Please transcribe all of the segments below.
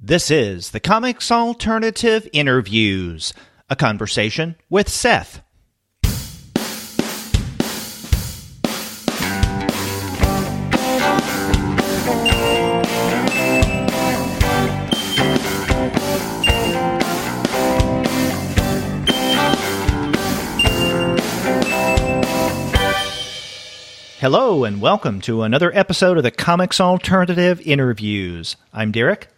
This is the Comics Alternative Interviews, a conversation with Seth. Hello and welcome to another episode of the Comics Alternative Interviews. I'm Derek.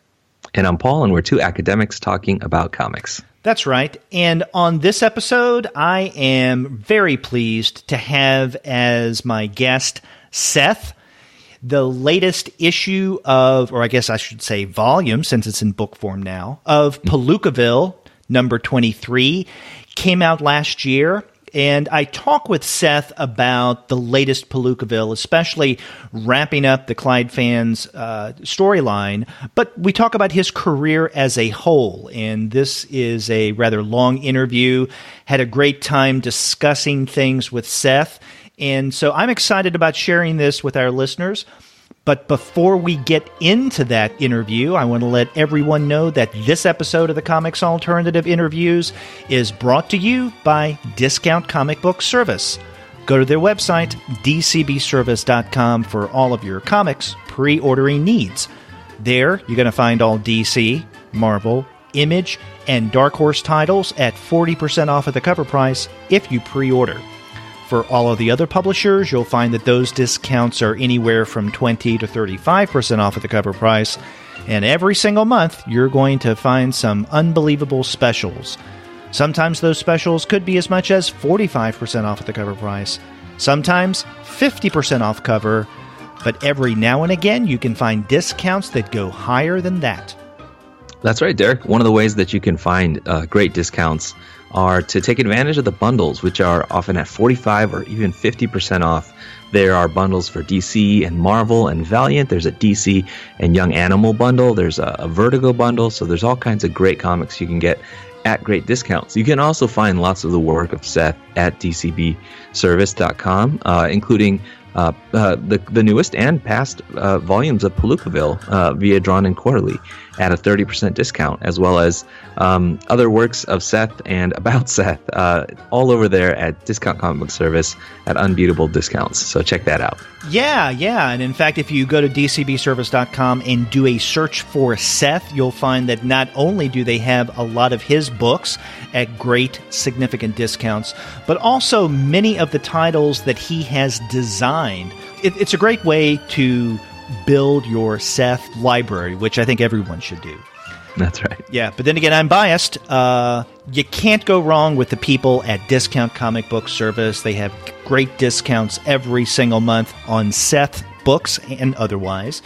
And I'm Paul, and we're two academics talking about comics. That's right. And on this episode, I am very pleased to have as my guest Seth. The latest issue of, or I guess I should say volume, since it's in book form now, of Palookaville, number 23, came out last year. And I talk with Seth about the latest Palookaville, especially wrapping up the Clyde Fans storyline. But we talk about his career as a whole. And this is a rather long interview. Had a great time discussing things with Seth. And so I'm excited about sharing this with our listeners. But before we get into that interview, I want to let everyone know that this episode of the Comics Alternative Interviews is brought to you by Discount Comic Book Service. Go to their website, dcbservice.com, for all of your comics pre-ordering needs. There, you're going to find all DC, Marvel, Image, and Dark Horse titles at 40% off of the cover price if you pre-order. For all of the other publishers, you'll find that those discounts are anywhere from 20 to 35% off of the cover price. And every single month, you're going to find some unbelievable specials. Sometimes those specials could be as much as 45% off of the cover price. Sometimes 50% off cover. But every now and again, you can find discounts that go higher than that. That's right, Derek. One of the ways that you can find great discounts are to take advantage of the bundles, which are often at 45 or even 50% off. There are bundles for DC and Marvel and Valiant. There's a DC and Young Animal bundle. There's a Vertigo bundle. So there's all kinds of great comics you can get at great discounts. You can also find lots of the work of Seth at dcbservice.com, including the newest and past volumes of Palookaville via Drawn and Quarterly at a 30% discount, as well as other works of Seth and about Seth all over there at Discount Comic Book Service at unbeatable discounts. So check that out. Yeah. And in fact, if you go to dcbservice.com and do a search for Seth, you'll find that not only do they have a lot of his books at great, significant discounts, but also many of the titles that he has designed. It's a great way to build your Seth library, which I think everyone should do. That's right. Yeah, but then again, I'm biased. You can't go wrong with the people at Discount Comic Book Service. They have great discounts every single month on Seth books and otherwise.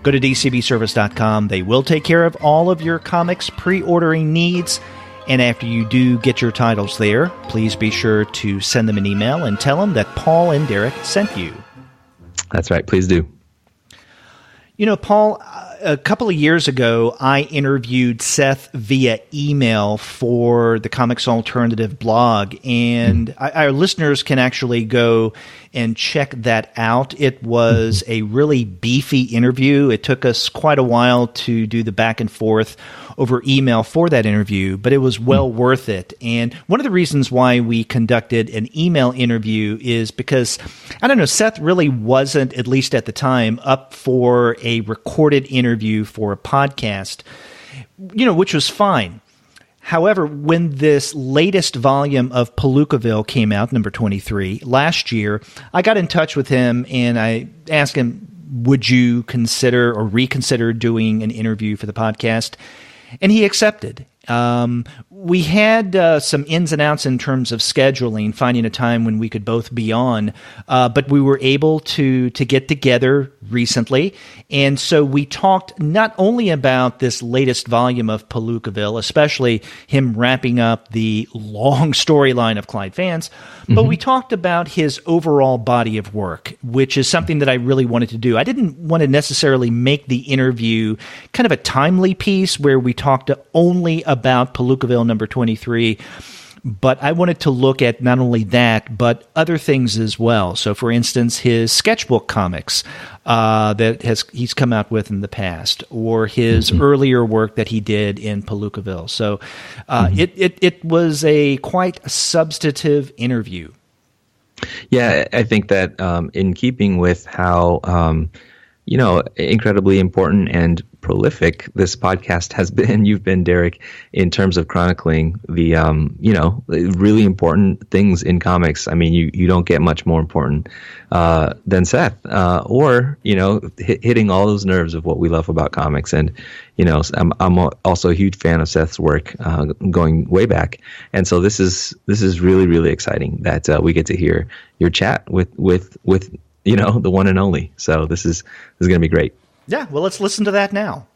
Go to dcbservice.com. They will take care of all of your comics pre-ordering needs. And after you do get your titles there, please be sure to send them an email and tell them that Paul and Derek sent you. That's right. Please do. You know, Paul, a couple of years ago, I interviewed Seth via email for the Comics Alternative blog, and our listeners can actually go and check that out. It was a really beefy interview. It took us quite a while to do the back and forth over email for that interview, but it was well worth it. And one of the reasons why we conducted an email interview is because, I don't know, Seth really wasn't, at least at the time, up for a recorded interview for a podcast, you know, which was fine. However, when this latest volume of Palookaville came out, number 23, last year, I got in touch with him and I asked him, would you consider or reconsider doing an interview for the podcast? And he accepted. We had some ins and outs in terms of scheduling, finding a time when we could both be on, but we were able to get together recently. And so we talked not only about this latest volume of Palookaville, especially him wrapping up the long storyline of Clyde Fans, but we talked about his overall body of work, which is something that I really wanted to do. I didn't want to necessarily make the interview kind of a timely piece where we talked only about Palookaville number 23, But I wanted to look at not only that, but other things as well. So, for instance, his sketchbook comics he's come out with in the past, or his earlier work that he did in Palookaville. So it was a quite substantive interview. Yeah, I think that in keeping with how incredibly important and prolific this podcast has been, you've been, Derek, in terms of chronicling the really important things in comics. I mean, you don't get much more important than Seth, or hitting all those nerves of what we love about comics. And I'm also a huge fan of Seth's work, going way back. And so this is really, really exciting that we get to hear your chat with the one and only. So this is going to be great. Yeah, well, let's listen to that now.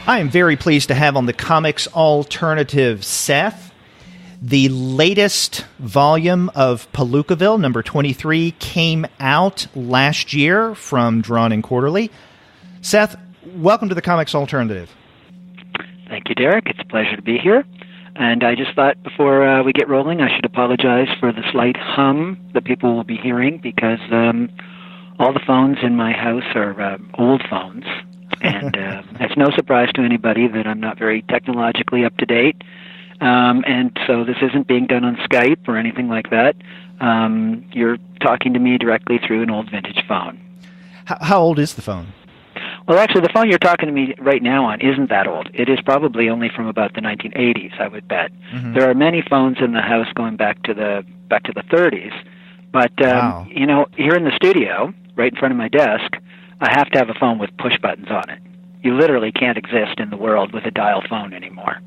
I am very pleased to have on the Comics Alternative Seth. The latest volume of Palookaville, number 23, came out last year from Drawn and Quarterly. Seth, welcome to the Comics Alternative. Thank you, Derek. It's a pleasure to be here. And I just thought before we get rolling, I should apologize for the slight hum that people will be hearing, because all the phones in my house are old phones. And it's no surprise to anybody that I'm not very technologically up to date. And so this isn't being done on Skype or anything like that. You're talking to me directly through an old vintage phone. How old is the phone? Well, actually, the phone you're talking to me right now on isn't that old. It is probably only from about the 1980s, I would bet. Mm-hmm. There are many phones in the house going back to the 30s. But, wow. Here in the studio, right in front of my desk, I have to have a phone with push buttons on it. You literally can't exist in the world with a dial phone anymore.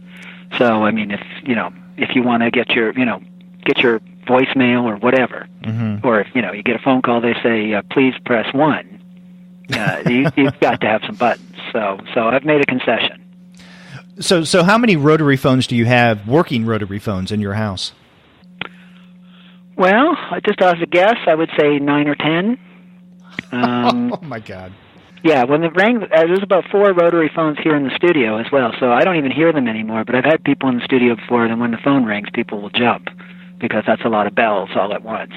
So, I mean, if you want to get your voicemail or whatever, mm-hmm. or if, you get a phone call, they say, please press 1, you've got to have some buttons. So I've made a concession. So how many rotary phones do you have, working rotary phones, in your house? Well, just as a guess, I would say 9 or 10. Oh, my God. Yeah, when it rang, there's about 4 rotary phones here in the studio as well, so I don't even hear them anymore, but I've had people in the studio before, and when the phone rings, people will jump, because that's a lot of bells all at once.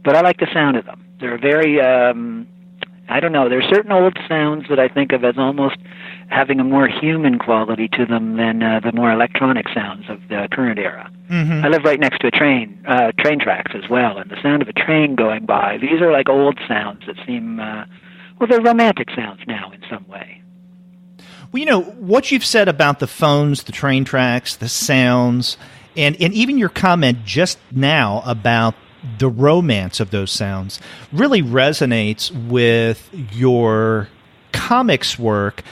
But I like the sound of them. They're very, I don't know, there's certain old sounds that I think of as almost having a more human quality to them than the more electronic sounds of the current era. Mm-hmm. I live right next to a train tracks as well, and the sound of a train going by, these are like old sounds that seem... well, they're romantic sounds now in some way. Well, what you've said about the phones, the train tracks, the sounds, and even your comment just now about the romance of those sounds really resonates with your comics work.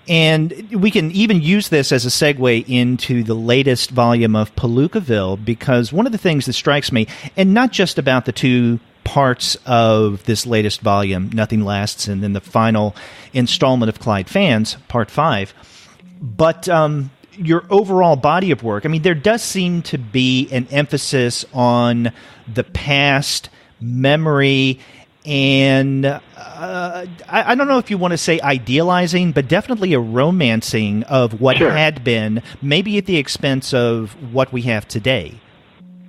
And we can even use this as a segue into the latest volume of Palookaville, because one of the things that strikes me, and not just about the two parts of this latest volume, Nothing Lasts, and then the final installment of Clyde Fans, Part 5, but your overall body of work. I mean, there does seem to be an emphasis on the past, memory, and I don't know if you want to say idealizing, but definitely a romancing of what Sure. had been, maybe at the expense of what we have today.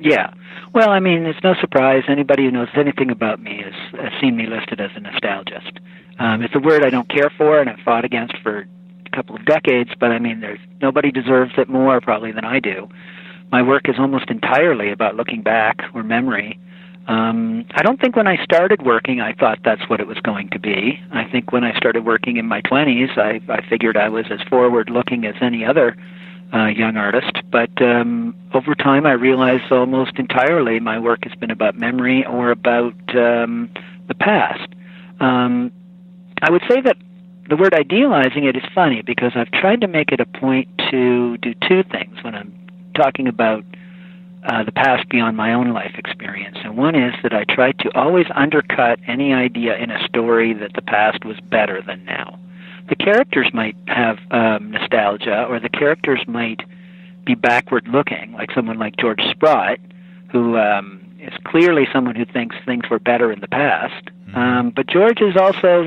Yeah. Well, I mean, it's no surprise. Anybody who knows anything about me has seen me listed as a nostalgist. It's a word I don't care for and I've fought against for a couple of decades, but I mean, nobody deserves it more probably than I do. My work is almost entirely about looking back or memory. I don't think when I started working I thought that's what it was going to be. I think when I started working in my 20s, I figured I was as forward-looking as any other young artist, but over time I realized almost entirely my work has been about memory or about the past. I would say that the word idealizing it is funny, because I've tried to make it a point to do two things when I'm talking about the past beyond my own life experience. And one is that I try to always undercut any idea in a story that the past was better than now. The characters might have nostalgia, or the characters might be backward-looking, like someone like George Sprott, who is clearly someone who thinks things were better in the past. But George is also,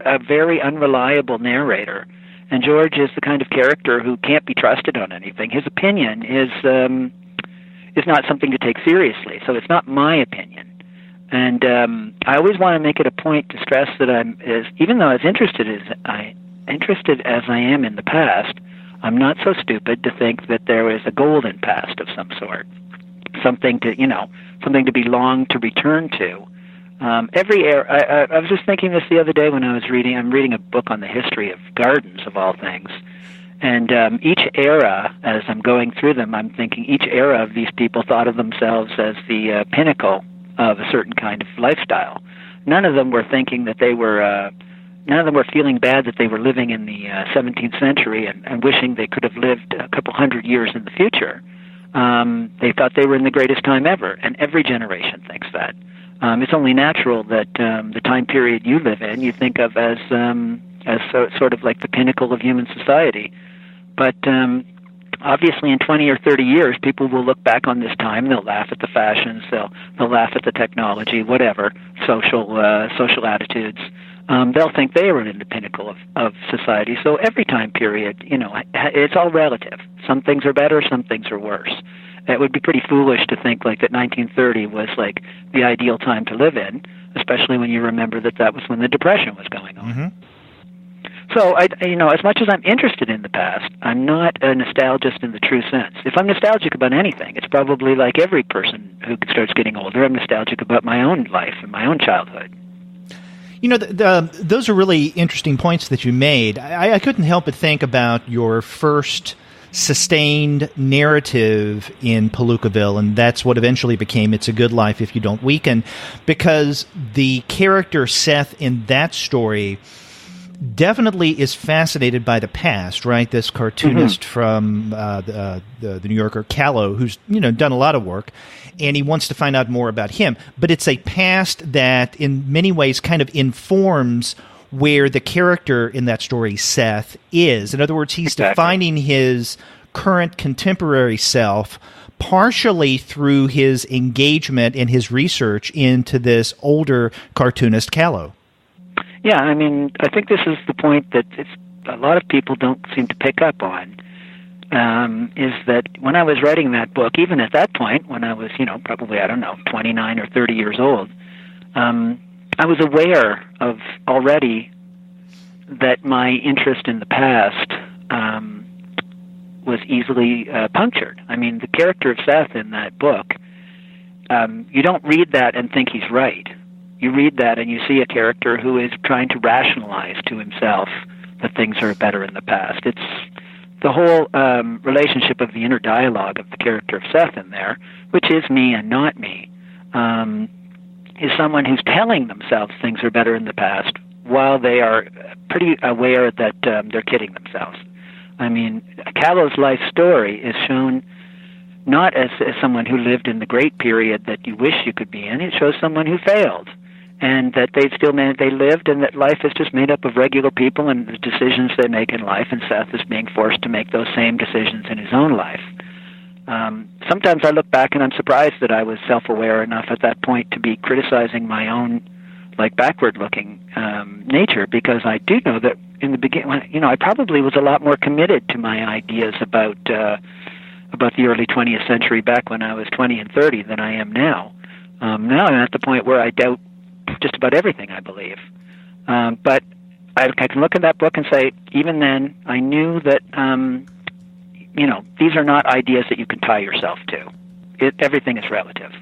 a very unreliable narrator. And George is the kind of character who can't be trusted on anything. His opinion is not something to take seriously, so it's not my opinion. And I always want to make it a point to stress that even though as interested as I am in the past, I'm not so stupid to think that there is a golden past of some sort, something to belong to return to. Every era. I was just thinking this the other day when I was reading. I'm reading a book on the history of gardens, of all things, and each era, as I'm going through them, I'm thinking each era of these people thought of themselves as the pinnacle of a certain kind of lifestyle. None of them were thinking that they were. None of them were feeling bad that they were living in the 17th century and wishing they could have lived a couple hundred years in the future. They thought they were in the greatest time ever, and every generation thinks that. It's only natural that the time period you live in you think of as sort of like the pinnacle of human society. But obviously in 20 or 30 years, people will look back on this time, they'll laugh at the fashions, they'll laugh at the technology, whatever, social attitudes. They'll think they were in the pinnacle of society. So every time period, it's all relative. Some things are better, some things are worse. It would be pretty foolish to think like that 1930 was like the ideal time to live in, especially when you remember that was when the Depression was going on. Mm-hmm. So, as much as I'm interested in the past, I'm not a nostalgist in the true sense. If I'm nostalgic about anything, it's probably like every person who starts getting older, I'm nostalgic about my own life and my own childhood. Those are really interesting points that you made. I couldn't help but think about your first sustained narrative in Palookaville, and that's what eventually became It's a Good Life If You Don't Weaken, because the character Seth in that story definitely is fascinated by the past, right? This cartoonist from the New Yorker, Callow, who's done a lot of work, and he wants to find out more about him. But it's a past that in many ways kind of informs where the character in that story, Seth, is. In other words, he's defining his current contemporary self partially through his engagement and his research into this older cartoonist, Callow. Yeah, I mean, I think this is the point that a lot of people don't seem to pick up on, is that when I was writing that book, even at that point, when I was, probably, 29 or 30 years old, I was aware of already that my interest in the past was easily punctured. I mean, the character of Seth in that book, you don't read that and think he's right. You read that and you see a character who is trying to rationalize to himself that things are better in the past. It's the whole relationship of the inner dialogue of the character of Seth in there, which is me and not me, is someone who's telling themselves things are better in the past while they are pretty aware that they're kidding themselves. I mean, Callow's life story is shown not as someone who lived in the great period that you wish you could be in. It shows someone who failed, and that they lived, and that life is just made up of regular people and the decisions they make in life, and Seth is being forced to make those same decisions in his own life. Sometimes I look back and I'm surprised that I was self-aware enough at that point to be criticizing my own, backward-looking nature, because I do know that in the beginning, I probably was a lot more committed to my ideas about the early 20th century back when I was 20 and 30 than I am now. Now I'm at the point where I doubt just about everything I believe. But I can look at that book and say, even then, I knew that, these are not ideas that you can tie yourself to. Everything is relative.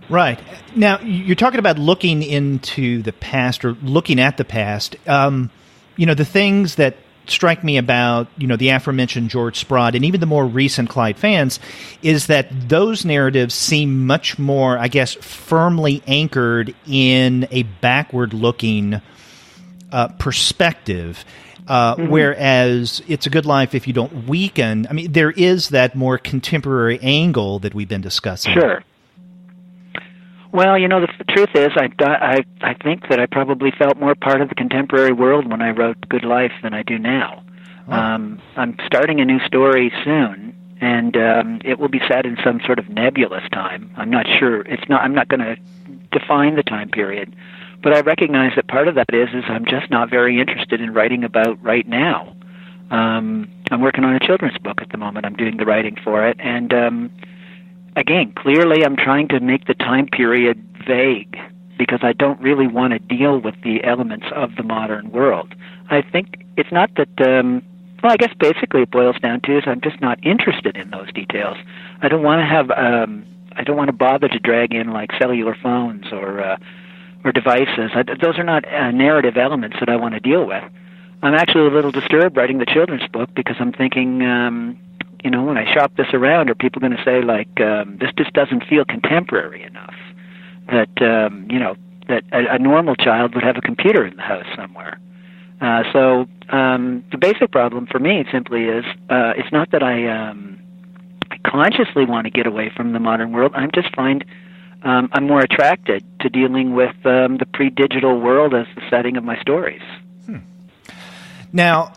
Right. Now, you're talking about looking into the past or looking at the past. The things that strike me about, the aforementioned George Sprott and even the more recent Clyde Fans is that those narratives seem much more, I guess, firmly anchored in a backward-looking perspective, whereas It's a Good Life If You Don't Weaken. I mean, there is that more contemporary angle that we've been discussing. Sure. Well, the truth is, I think that I probably felt more part of the contemporary world when I wrote Good Life than I do now. I'm starting a new story soon, and it will be set in some sort of nebulous time. I'm not sure. I'm not going to define the time period, but I recognize that part of that is I'm just not very interested in writing about right now. I'm working on a children's book at the moment. I'm doing the writing for it, and again, clearly I'm trying to make the time period vague because I don't really want to deal with the elements of the modern world. I think it's not that, I guess basically it boils down to is I'm just not interested in those details. I don't want to have, I don't want to bother to drag in like cellular phones or devices. Those are not narrative elements that I want to deal with. I'm actually a little disturbed writing the children's book because I'm thinking, when I shop this around, are people going to say, like, this just doesn't feel contemporary enough? That, that a normal child would have a computer in the house somewhere. So the basic problem for me simply is it's not that I consciously want to get away from the modern world. I just find I'm more attracted to dealing with the pre-digital world as the setting of my stories. Now,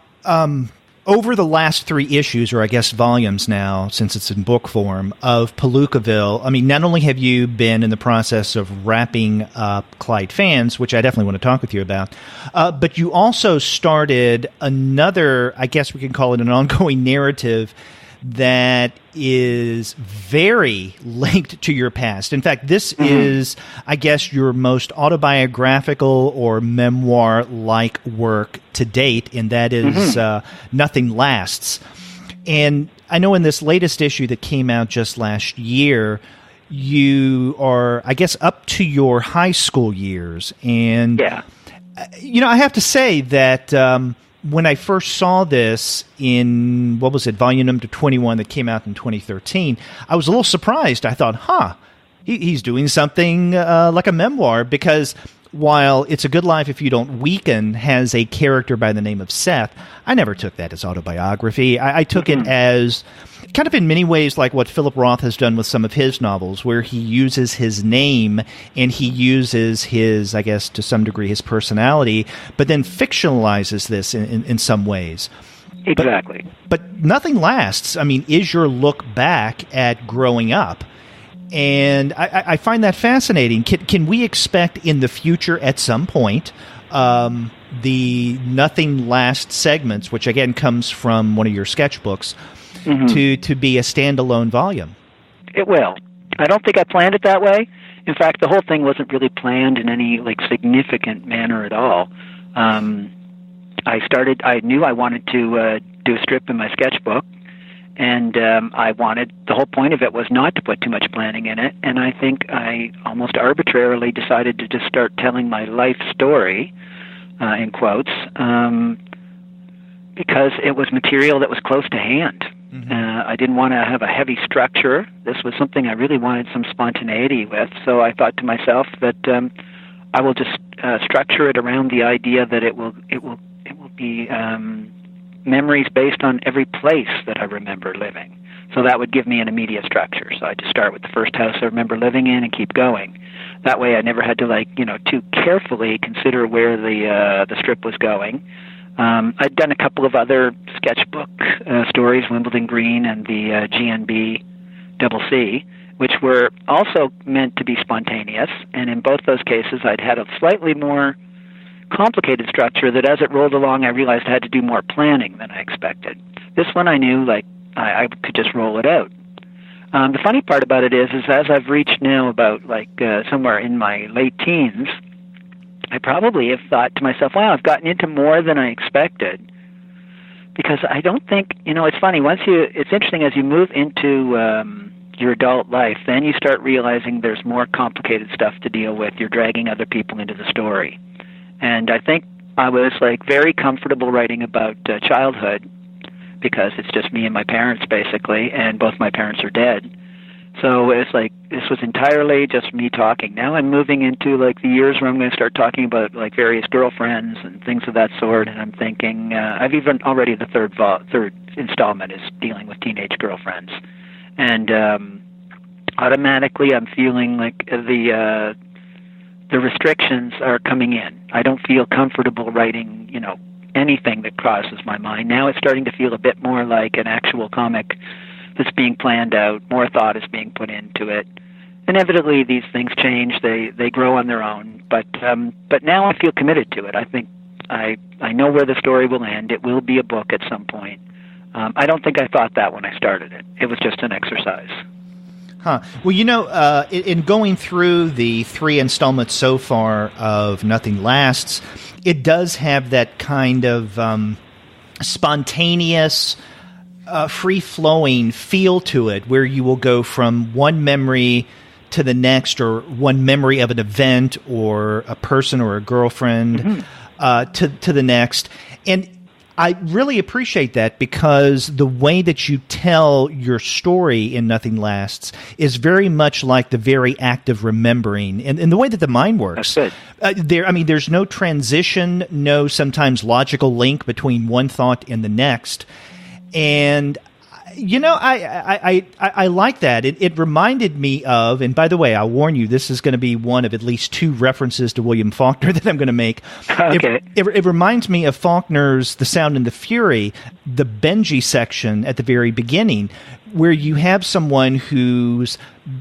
over the last 3 issues, or I guess volumes now, since it's in book form, of Palookaville, I mean, not only have you been in the process of wrapping up Clyde Fans, which I definitely want to talk with you about, but you also started another, I guess we can call it an ongoing narrative that is very linked to your past. In fact, this is, I guess, your most autobiographical or memoir-like work to date, and that is Nothing Lasts. And I know in this latest issue that came out just last year, you are, I guess, up to your high school years. And, I have to say that when I first saw this in, volume number 21 that came out in 2013, I was a little surprised. I thought, he's doing something like a memoir, because while It's a Good Life If You Don't Weaken has a character by the name of Seth, I never took that as autobiography. I took it as kind of in many ways like what Philip Roth has done with some of his novels, where he uses his name and he uses his, I guess, to some degree, his personality, but then fictionalizes this in some ways. Exactly. But Nothing Lasts, I mean, is your look back at growing up. And I find that fascinating. Can we expect in the future at some point the Nothing Lasts segments, which again comes from one of your sketchbooks, to be a standalone volume? It will. I don't think I planned it that way. In fact, the whole thing wasn't really planned in any significant manner at all. I knew I wanted to do a strip in my sketchbook. And the whole point of it was not to put too much planning in it. And I think I almost arbitrarily decided to just start telling my life story, in quotes, because it was material that was close to hand. I didn't want to have a heavy structure. This was something I really wanted some spontaneity with. So I thought to myself that I will just structure it around the idea that it will be memories based on every place that I remember living. So that would give me an immediate structure. So I just start with the first house I remember living in and keep going. That way I never had to too carefully consider where the strip was going. I'd done a couple of other sketchbook stories, Wimbledon Green and the GNB-CC, which were also meant to be spontaneous. And in both those cases I'd had a slightly more complicated structure that as it rolled along I realized I had to do more planning than I expected. This one I knew I could just roll it out. The funny part about it is as I've reached now about somewhere in my late teens, I probably have thought to myself, wow, I've gotten into more than I expected, because I don't think, it's funny, it's interesting as you move into your adult life, then you start realizing there's more complicated stuff to deal with. You're dragging other people into the story. And I think I was very comfortable writing about childhood, because it's just me and my parents basically, and both my parents are dead. So it's this was entirely just me talking. Now I'm moving into the years where I'm going to start talking about various girlfriends and things of that sort. And I'm thinking I've even already the third installment is dealing with teenage girlfriends, and automatically I'm feeling the restrictions are coming in. I don't feel comfortable writing, anything that crosses my mind. Now it's starting to feel a bit more like an actual comic that's being planned out. More thought is being put into it. Inevitably, these things change. They grow on their own. But now I feel committed to it. I think I know where the story will end. It will be a book at some point. I don't think I thought that when I started it. It was just an exercise. Huh. Well, in going through the 3 installments so far of Nothing Lasts, it does have that kind of spontaneous, free-flowing feel to it, where you will go from one memory to the next, or one memory of an event or a person or a girlfriend to the next. And I really appreciate that, because the way that you tell your story in Nothing Lasts is very much like the very act of remembering, and the way that the mind works. That's good. There's no transition, no sometimes logical link between one thought and the next. And I like that. It reminded me of, and by the way, I'll warn you, this is going to be one of at least 2 references to William Faulkner that I'm going to make. Okay. It reminds me of Faulkner's The Sound and the Fury, the Benji section at the very beginning, where you have someone whose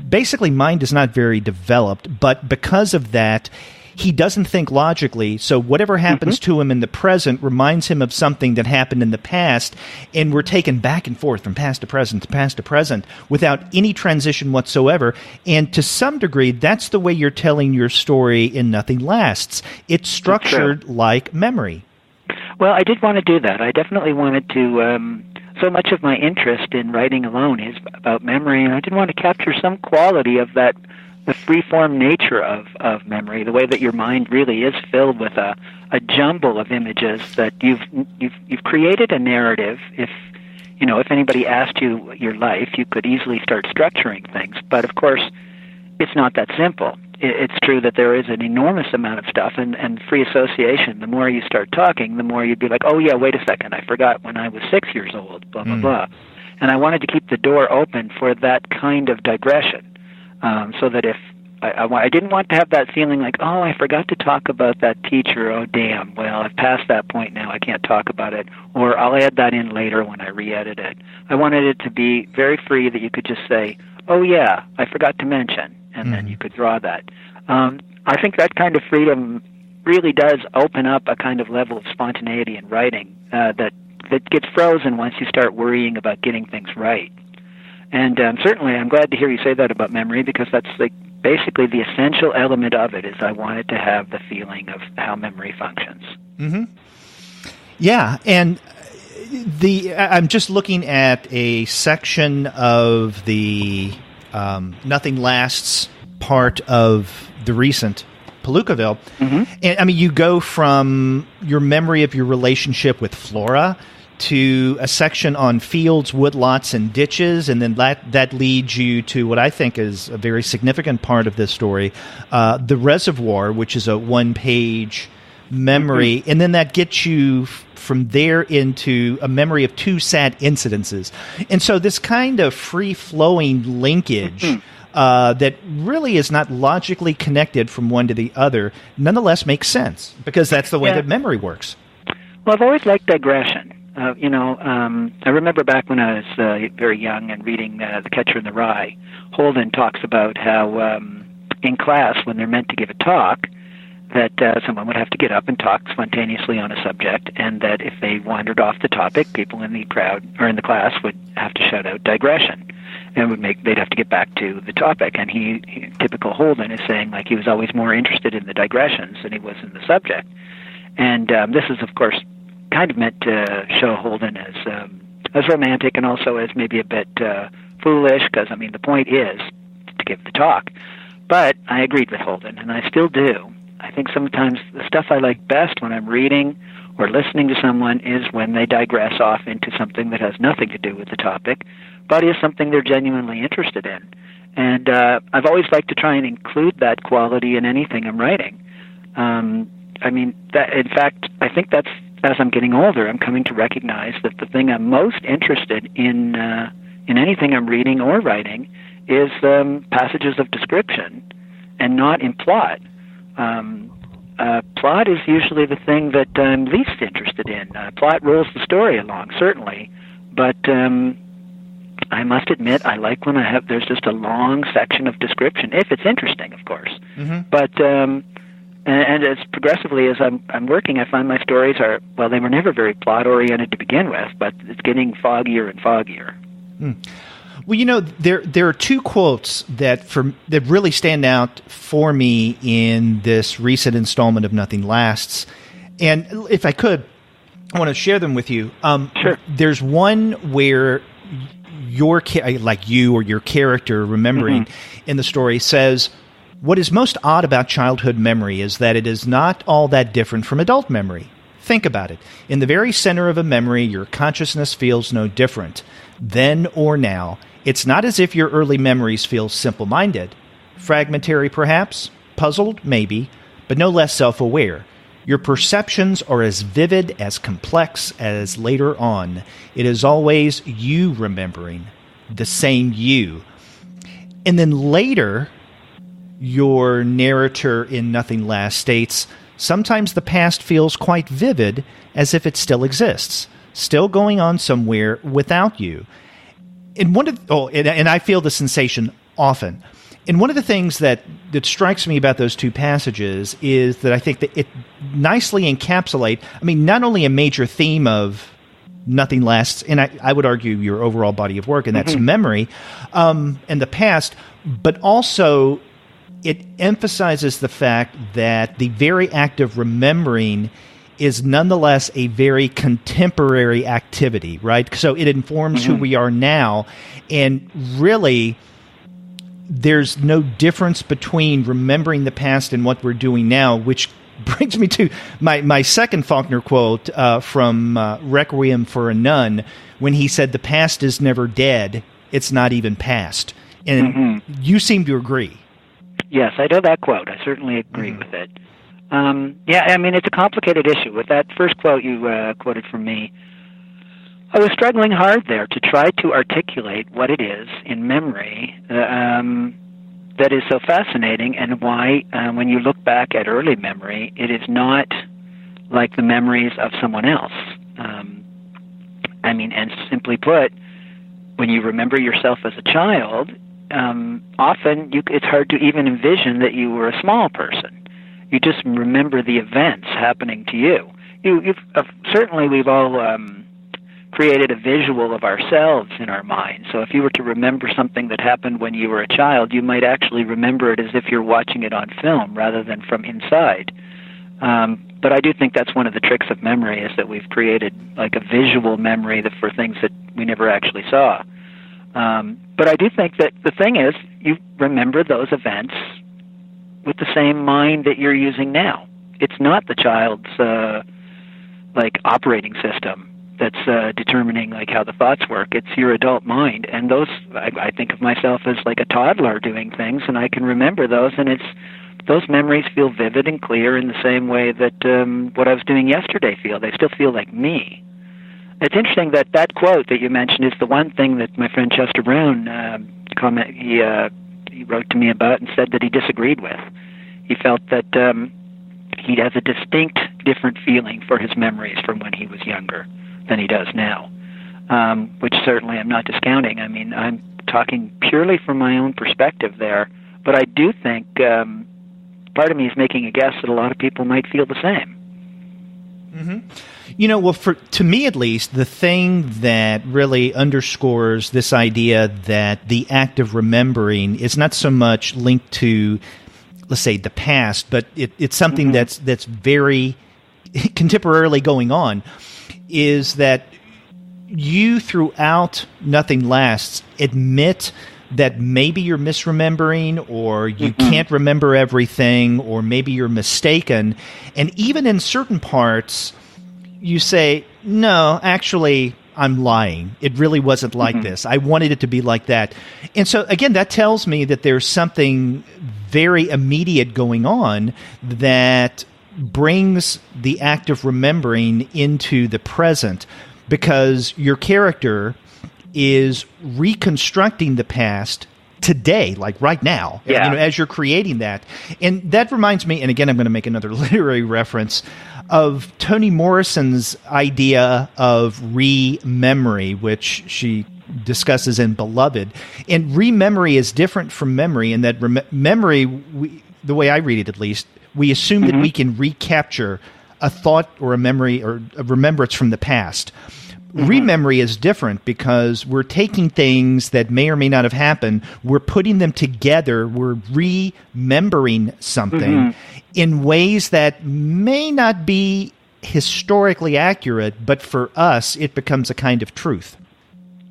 basically mind is not very developed, but because of that, he doesn't think logically, so whatever happens to him in the present reminds him of something that happened in the past, and we're taken back and forth from past to present to past to present without any transition whatsoever. And to some degree, that's the way you're telling your story in Nothing Lasts. It's structured like memory. Well, I did want to do that. I definitely wanted to... so much of my interest in writing alone is about memory, and I did want to capture some quality of that, the free-form nature of memory, the way that your mind really is filled with a jumble of images that you've created a narrative. If anybody asked you your life, you could easily start structuring things. But of course, it's not that simple. It's true that there is an enormous amount of stuff, and free association, the more you start talking, the more you'd be like, oh yeah, wait a second, I forgot when I was 6 years old, blah, blah, blah. And I wanted to keep the door open for that kind of digression. So that if I didn't want to have that feeling like, oh, I forgot to talk about that teacher, oh, damn, well, I've passed that point now, I can't talk about it, or I'll add that in later when I re-edit it. I wanted it to be very free, that you could just say, oh, yeah, I forgot to mention, and then you could draw that. I think that kind of freedom really does open up a kind of level of spontaneity in writing that gets frozen once you start worrying about getting things right. And certainly, I'm glad to hear you say that about memory, because that's basically the essential element of it. Is I wanted to have the feeling of how memory functions. Mm-hmm. Yeah, and I'm just looking at a section of the Nothing Lasts part of the recent Palookaville, and you go from your memory of your relationship with Flora to a section on fields, woodlots, and ditches, and then that leads you to what I think is a very significant part of this story, the reservoir, which is a one-page memory, and then that gets you from there into a memory of 2 sad incidences. And so this kind of free-flowing linkage that really is not logically connected from one to the other nonetheless makes sense, because that's the way that memory works. Well, I've always liked digression. I remember back when I was very young and reading The Catcher in the Rye, Holden talks about how in class, when they're meant to give a talk, that someone would have to get up and talk spontaneously on a subject, and that if they wandered off the topic, people in the crowd or in the class would have to shout out digression, and they'd have to get back to the topic. And he typical Holden is saying, like, he was always more interested in the digressions than he was in the subject. And this is, of course, kind of meant to show Holden as romantic, and also as maybe a bit foolish, because the point is to give the talk. But I agreed with Holden, and I still do. I think sometimes the stuff I like best when I'm reading or listening to someone is when they digress off into something that has nothing to do with the topic, but is something they're genuinely interested in. And I've always liked to try and include that quality in anything I'm writing. In fact, I think that's, as I'm getting older, I'm coming to recognize that the thing I'm most interested in anything I'm reading or writing is passages of description, and not in plot. plot is usually the thing that I'm least interested in. Plot rolls the story along, certainly, but I must admit I like when there's just a long section of description, if it's interesting, of course. Mm-hmm. But and as progressively as I'm working, I find my stories they were never very plot-oriented to begin with, but it's getting foggier and foggier. Mm. Well, there are two quotes that really stand out for me in this recent installment of Nothing Lasts, and if I could, I want to share them with you. Sure. There's one where your character remembering in the story says, "What is most odd about childhood memory is that it is not all that different from adult memory. Think about it. In the very center of a memory, your consciousness feels no different, then or now. It's not as if your early memories feel simple-minded. Fragmentary, perhaps? Puzzled? Maybe. But no less self-aware. Your perceptions are as vivid, as complex as later on. It is always you remembering, the same you." And then later, your narrator in Nothing Lasts states, "Sometimes the past feels quite vivid, as if it still exists, still going on somewhere without you." And and I feel the sensation often. And one of the things that strikes me about those two passages is that I think that it nicely encapsulate, not only a major theme of Nothing Lasts, and I would argue your overall body of work, and that's memory, and the past, but also it emphasizes the fact that the very act of remembering is nonetheless a very contemporary activity, right? So it informs who we are now, and really there's no difference between remembering the past and what we're doing now, which brings me to my second Faulkner quote from Requiem for a Nun, when he said, "The past is never dead, it's not even past." And you seem to agree. Yes, I know that quote. I certainly agree with it. It's a complicated issue. With that first quote you quoted from me, I was struggling hard there to try to articulate what it is in memory that is so fascinating, and why, when you look back at early memory, it is not like the memories of someone else. And simply put, when you remember yourself as a child, often it's hard to even envision that you were a small person. You just remember the events happening to you. Certainly we've all created a visual of ourselves in our mind. So if you were to remember something that happened when you were a child, you might actually remember it as if you're watching it on film rather than from inside. But I do think that's one of the tricks of memory, is that we've created like a visual memory for things that we never actually saw. But I do think that the thing is, you remember those events with the same mind that you're using now. It's not the child's operating system that's determining how the thoughts work. It's your adult mind, and those I think of myself as like a toddler doing things, and I can remember those, and those memories feel vivid and clear in the same way that what I was doing yesterday They still feel like me. It's interesting that quote that you mentioned is the one thing that my friend Chester Brown he wrote to me about and said that he disagreed with. He felt that he has a distinct different feeling for his memories from when he was younger than he does now, which certainly I'm not discounting. I'm talking purely from my own perspective there, but I do think part of me is making a guess that a lot of people might feel the same. To me at least, the thing that really underscores this idea that the act of remembering is not so much linked to, let's say, the past, but it's something that's very contemporarily going on, is that you, throughout Nothing Lasts, admit that maybe you're misremembering, or you can't remember everything, or maybe you're mistaken. And even in certain parts, you say, no, actually, I'm lying. It really wasn't like this. I wanted it to be like that. And so, again, that tells me that there's something very immediate going on that brings the act of remembering into the present, because your character is reconstructing the past today, like right now, as you're creating that. And that reminds me, and again, I'm going to make another literary reference, of Toni Morrison's idea of re-memory, which she discusses in Beloved. And re-memory is different from memory in that memory, the way I read it at least, we assume that we can recapture a thought or a memory or a remembrance from the past. Rememory is different because we're taking things that may or may not have happened, we're putting them together, we're remembering something in ways that may not be historically accurate, but for us, it becomes a kind of truth.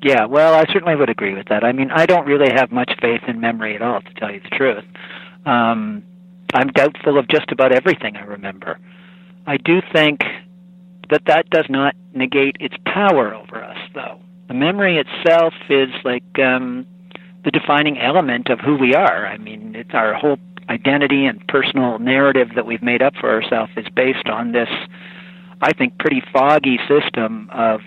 Yeah, well, I certainly would agree with that. I mean, I don't really have much faith in memory at all, to tell you the truth. I'm doubtful of just about everything I remember. I do think that does not negate its power over us, though. The memory itself is like the defining element of who we are. I mean, it's our whole identity and personal narrative that we've made up for ourselves is based on this, I think, pretty foggy system of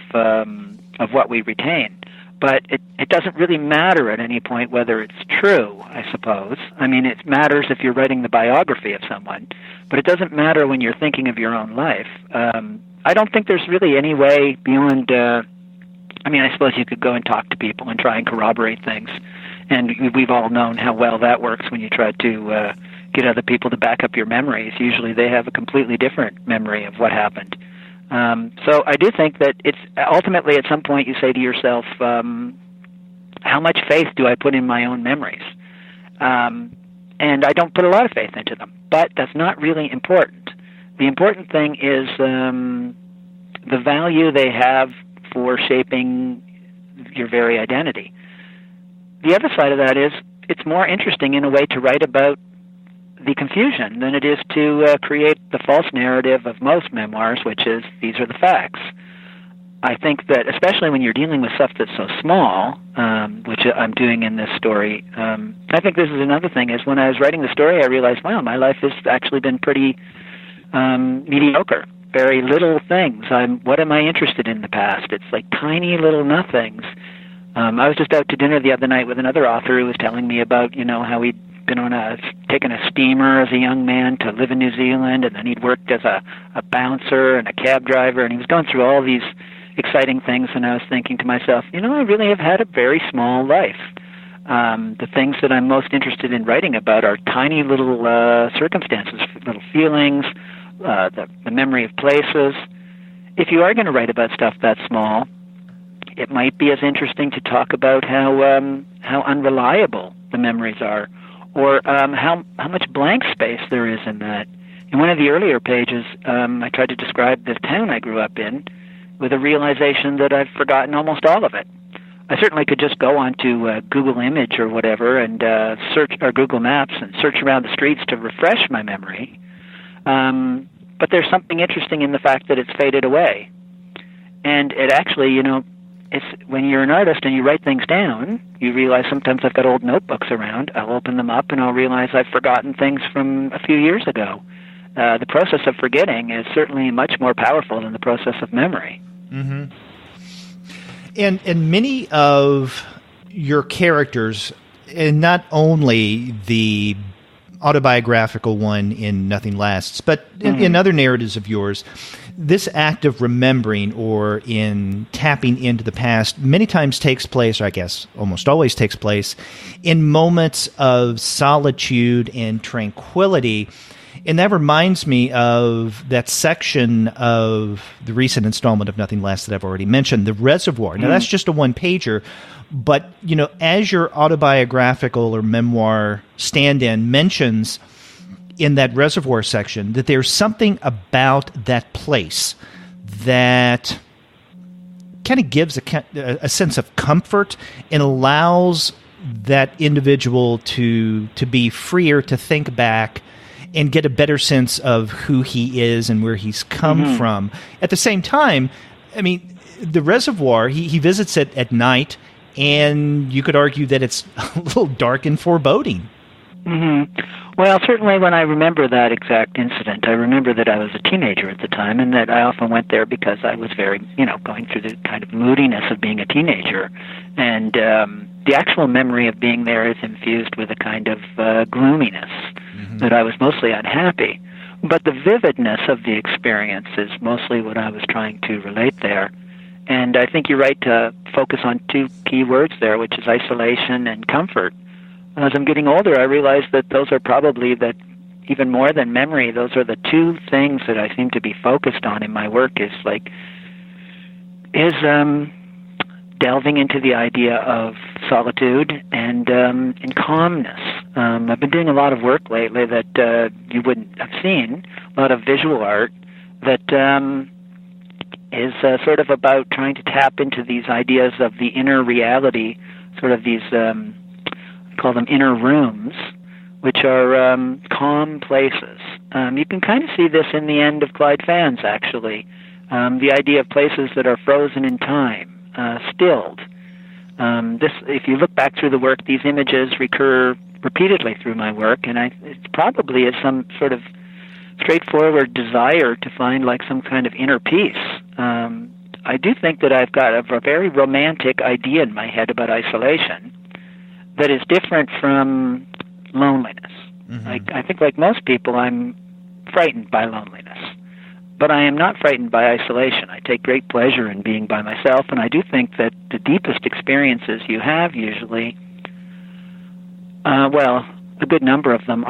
what we retain. But it doesn't really matter at any point whether it's true, I suppose. I mean, it matters if you're writing the biography of someone, but it doesn't matter when you're thinking of your own life. I don't think there's really any way beyond, I suppose you could go and talk to people and try and corroborate things. And we've all known how well that works when you try to get other people to back up your memories. Usually they have a completely different memory of what happened. So I do think that it's ultimately at some point you say to yourself, how much faith do I put in my own memories? And I don't put a lot of faith into them, but that's not really important. The important thing is the value they have for shaping your very identity. The other side of that is it's more interesting in a way to write about the confusion than it is to create the false narrative of most memoirs, which is these are the facts. I think that especially when you're dealing with stuff that's so small, which I'm doing in this story, I think this is another thing, is when I was writing the story, I realized, wow, my life has actually been pretty mediocre. Very little things. What am I interested in the past? It's like tiny little nothings. I was just out to dinner the other night with another author who was telling me about, how he'd been taken a steamer as a young man to live in New Zealand, and then he'd worked as a bouncer and a cab driver, and he was going through all these exciting things, and I was thinking to myself, I really have had a very small life. The things that I'm most interested in writing about are tiny little circumstances, little feelings, the memory of places. If you are going to write about stuff that small, it might be as interesting to talk about how unreliable the memories are, or how much blank space there is in that. In one of the earlier pages, I tried to describe the town I grew up in with a realization that I've forgotten almost all of it. I certainly could just go onto Google Image or whatever and search, or Google Maps, and search around the streets to refresh my memory. But there's something interesting in the fact that it's faded away. And it actually, it's when you're an artist and you write things down, you realize sometimes I've got old notebooks around. I'll open them up and I'll realize I've forgotten things from a few years ago. The process of forgetting is certainly much more powerful than the process of memory. Mm-hmm. And many of your characters, and not only the autobiographical one in Nothing Lasts, but in other narratives of yours, this act of remembering or in tapping into the past many times takes place, or I guess almost always takes place, in moments of solitude and tranquility. And that reminds me of that section of the recent installment of Nothing Lasts that I've already mentioned, The Reservoir. Now, that's just a one-pager, but, as your autobiographical or memoir stand-in mentions in that Reservoir section, that there's something about that place that kind of gives a sense of comfort and allows that individual to be freer to think back and get a better sense of who he is and where he's come from. At the same time, the Reservoir, he visits it at night, and you could argue that it's a little dark and foreboding. Well, certainly when I remember that exact incident, I remember that I was a teenager at the time, and that I often went there because I was very, going through the kind of moodiness of being a teenager. And the actual memory of being there is infused with a kind of gloominess, that I was mostly unhappy. But the vividness of the experience is mostly what I was trying to relate there. And I think you're right to focus on two key words there, which is isolation and comfort. As I'm getting older, I realize that those are probably even more than memory, those are the two things that I seem to be focused on in my work, is delving into the idea of solitude and calmness. I've been doing a lot of work lately that you wouldn't have seen, a lot of visual art that is sort of about trying to tap into these ideas of the inner reality, sort of these, I call them inner rooms, which are calm places. You can kind of see this in the end of Clyde Fans, actually. The idea of places that are frozen in time, stilled. If you look back through the work, these images recur repeatedly through my work, and it probably is some sort of straightforward desire to find some kind of inner peace. I do think that I've got a very romantic idea in my head about isolation that is different from loneliness. I think, like most people, I'm frightened by loneliness. But I am not frightened by isolation. I take great pleasure in being by myself, and I do think that the deepest experiences you have usually, a good number of them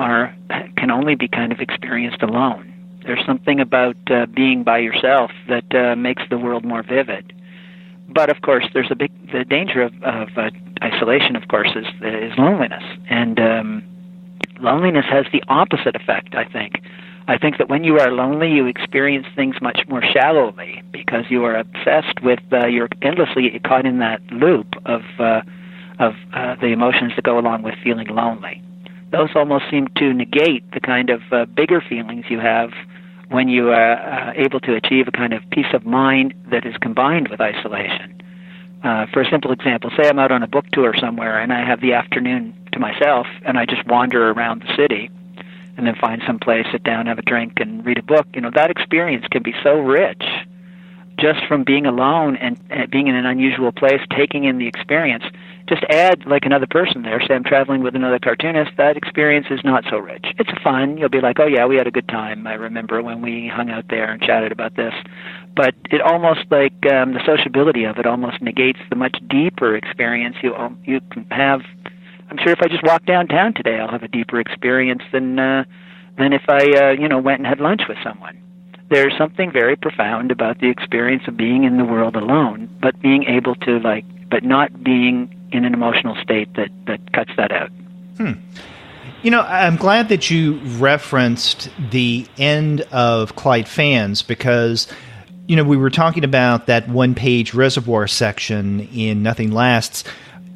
can only be kind of experienced alone. There's something about being by yourself that makes the world more vivid. But of course, there's the danger of isolation. Of course, is loneliness, and loneliness has the opposite effect, I think. I think that when you are lonely, you experience things much more shallowly because you are obsessed with, you're endlessly caught in that loop of the emotions that go along with feeling lonely. Those almost seem to negate the kind of bigger feelings you have when you are able to achieve a kind of peace of mind that is combined with isolation. For a simple example, say I'm out on a book tour somewhere and I have the afternoon to myself and I just wander around the city and then find some place, sit down, have a drink, and read a book. That experience can be so rich just from being alone and being in an unusual place, taking in the experience. Just add another person there. Say I'm traveling with another cartoonist. That experience is not so rich. It's fun. You'll be like, oh yeah, we had a good time. I remember when we hung out there and chatted about this. But it almost the sociability of it almost negates the much deeper experience you can have. I'm sure if I just walk downtown today, I'll have a deeper experience than if I went and had lunch with someone. There's something very profound about the experience of being in the world alone, but being able to but not being in an emotional state that cuts that out. I'm glad that you referenced the end of Clyde Fans because, we were talking about that one-page reservoir section in Nothing Lasts.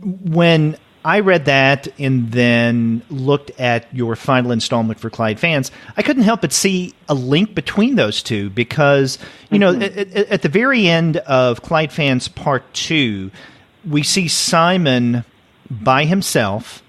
When I read that and then looked at your final installment for Clyde Fans, I couldn't help but see a link between those two because, at the very end of Clyde Fans Part 2, we see Simon by himself,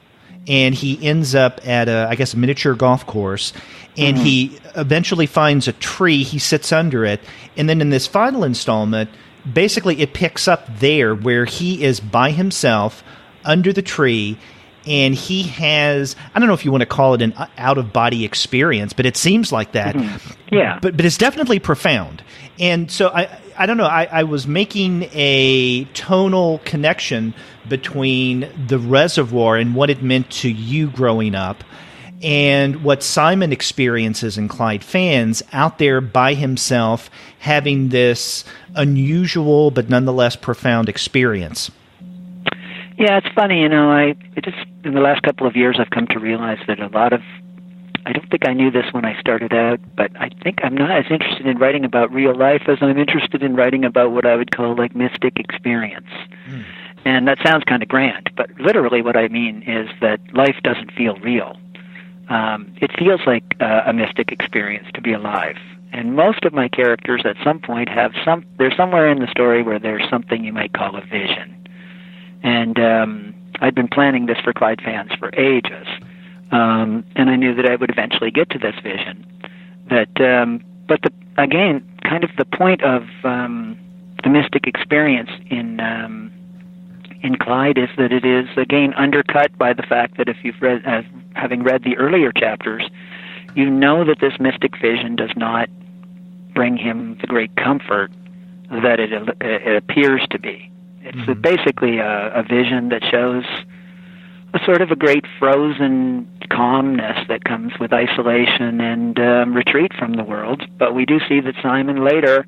and he ends up at a miniature golf course, and he eventually finds a tree, he sits under it, and then in this final installment, basically it picks up there where he is by himself under the tree, and he has, I don't know if you want to call it an out-of-body experience, but it seems like that. Yeah. But it's definitely profound. And so I don't know, I was making a tonal connection between the reservoir and what it meant to you growing up and what Simon experiences in Clyde Fans out there by himself having this unusual but nonetheless profound experience. Yeah, it's funny, in the last couple of years I've come to realize that I don't think I knew this when I started out, but I think I'm not as interested in writing about real life as I'm interested in writing about what I would call mystic experience. And that sounds kind of grand, but literally what I mean is that life doesn't feel real. It feels like a mystic experience to be alive. And most of my characters at some point there's somewhere in the story where there's something you might call a vision. And I'd been planning this for Clyde Fans for ages, and I knew that I would eventually get to this vision. But kind of the point of the mystic experience in in Clyde is that it is, again, undercut by the fact that if you've read, having read the earlier chapters, you know that this mystic vision does not bring him the great comfort that it appears to be. It's basically a vision that shows a sort of a great frozen calmness that comes with isolation and retreat from the world. But we do see that Simon later,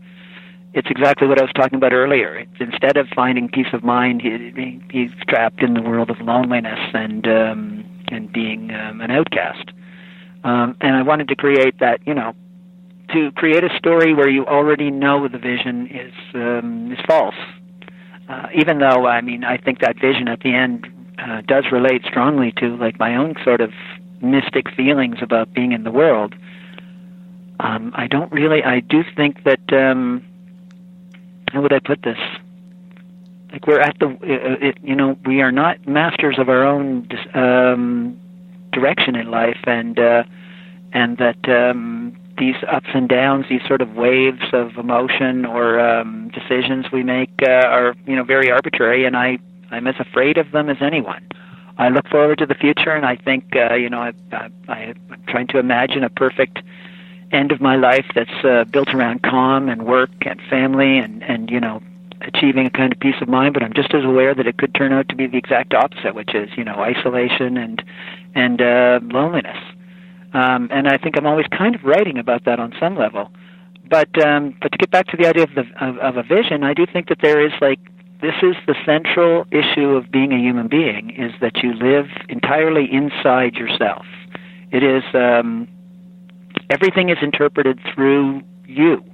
it's exactly what I was talking about earlier. It's, instead of finding peace of mind, he's trapped in the world of loneliness and being an outcast. And I wanted to create that, to create a story where you already know the vision is false. Even though, I think that vision at the end does relate strongly to my own sort of mystic feelings about being in the world. I do think that, how would I put this? We're at we are not masters of our own direction in life, and that these ups and downs, these sort of waves of emotion or decisions we make are, very arbitrary, and I'm as afraid of them as anyone. I look forward to the future, and I think, I'm trying to imagine a perfect end of my life that's built around calm and work and family and achieving a kind of peace of mind, but I'm just as aware that it could turn out to be the exact opposite, which is, isolation and loneliness. And I think I'm always kind of writing about that on some level. But to get back to the idea of a vision, I do think that there is this is the central issue of being a human being, is that you live entirely inside yourself. It is, everything is interpreted through you.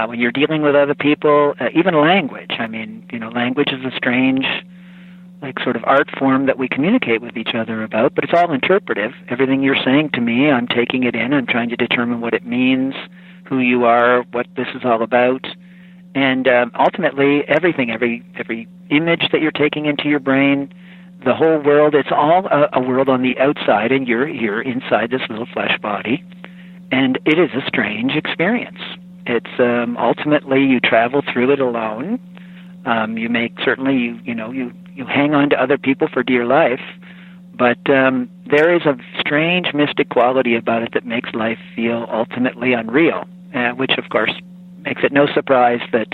When you're dealing with other people, even language. Language is a strange, sort of art form that we communicate with each other about, but it's all interpretive. Everything you're saying to me, I'm taking it in, I'm trying to determine what it means, who you are, what this is all about. And ultimately, everything, every image that you're taking into your brain, the whole world, it's all a world on the outside, and you're here inside this little flesh body. And it is a strange experience. It's ultimately you travel through it alone. You make certainly you hang on to other people for dear life, but there is a strange mystic quality about it that makes life feel ultimately unreal, which of course makes it no surprise that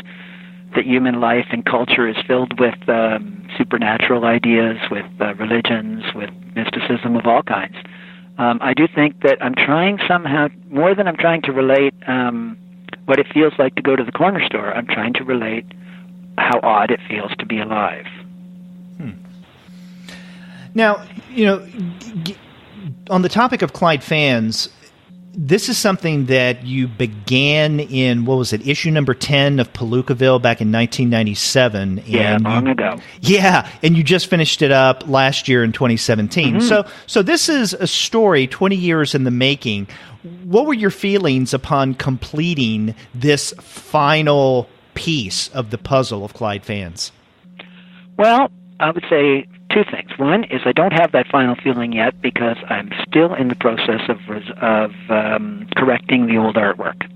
human life and culture is filled with supernatural ideas, with religions, with mysticism of all kinds. I do think that I'm trying somehow, more than I'm trying to relate what it feels like to go to the corner store, I'm trying to relate how odd it feels to be alive. Now, on the topic of Clyde Fans, this is something that you began in, issue number 10 of Palookaville back in 1997. Yeah, long ago. Yeah, and you just finished it up last year in 2017. Mm-hmm. So this is a story 20 years in the making. What were your feelings upon completing this final piece of the puzzle of Clyde Fans? Well, I would say two things. One is I don't have that final feeling yet because I'm still in the process of correcting the old artwork.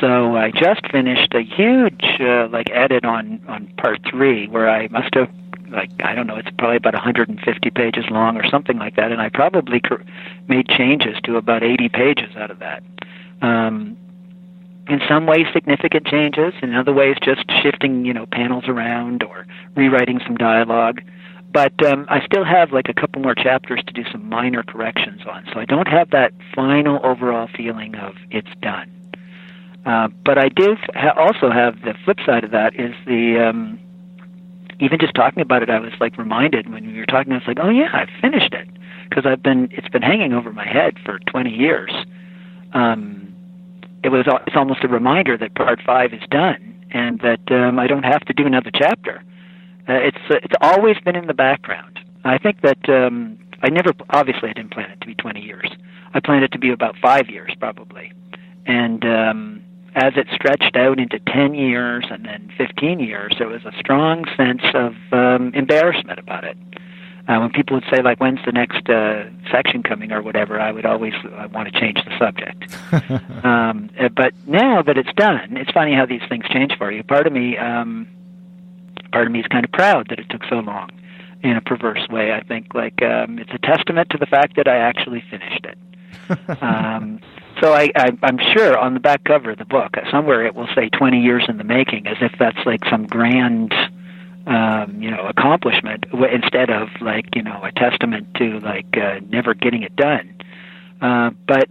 So I just finished a huge edit on part 3 where I must have, it's probably about 150 pages long or something like that, and I probably made changes to about 80 pages out of that. In some ways significant changes, in other ways just shifting, panels around or rewriting some dialogue. But I still have a couple more chapters to do some minor corrections on, so I don't have that final overall feeling of it's done. But I do also have the flip side of that is the, even just talking about it, I was reminded when we were talking, I was oh yeah, I finished it, because it's been hanging over my head for 20 years. It's almost a reminder that part 5 is done and that I don't have to do another chapter. It's always been in the background. I think that I didn't plan it to be 20 years. I planned it to be about 5 years probably. And as it stretched out into 10 years and then 15 years, there was a strong sense of embarrassment about it. When people would say, when's the next section coming or whatever, I would always want to change the subject. But now that it's done, it's funny how these things change for you. Part of me part of me is kind of proud that it took so long in a perverse way. I think it's a testament to the fact that I actually finished it. So I'm sure on the back cover of the book, somewhere it will say 20 years in the making, as if that's like some grand, accomplishment, instead of a testament to never getting it done. But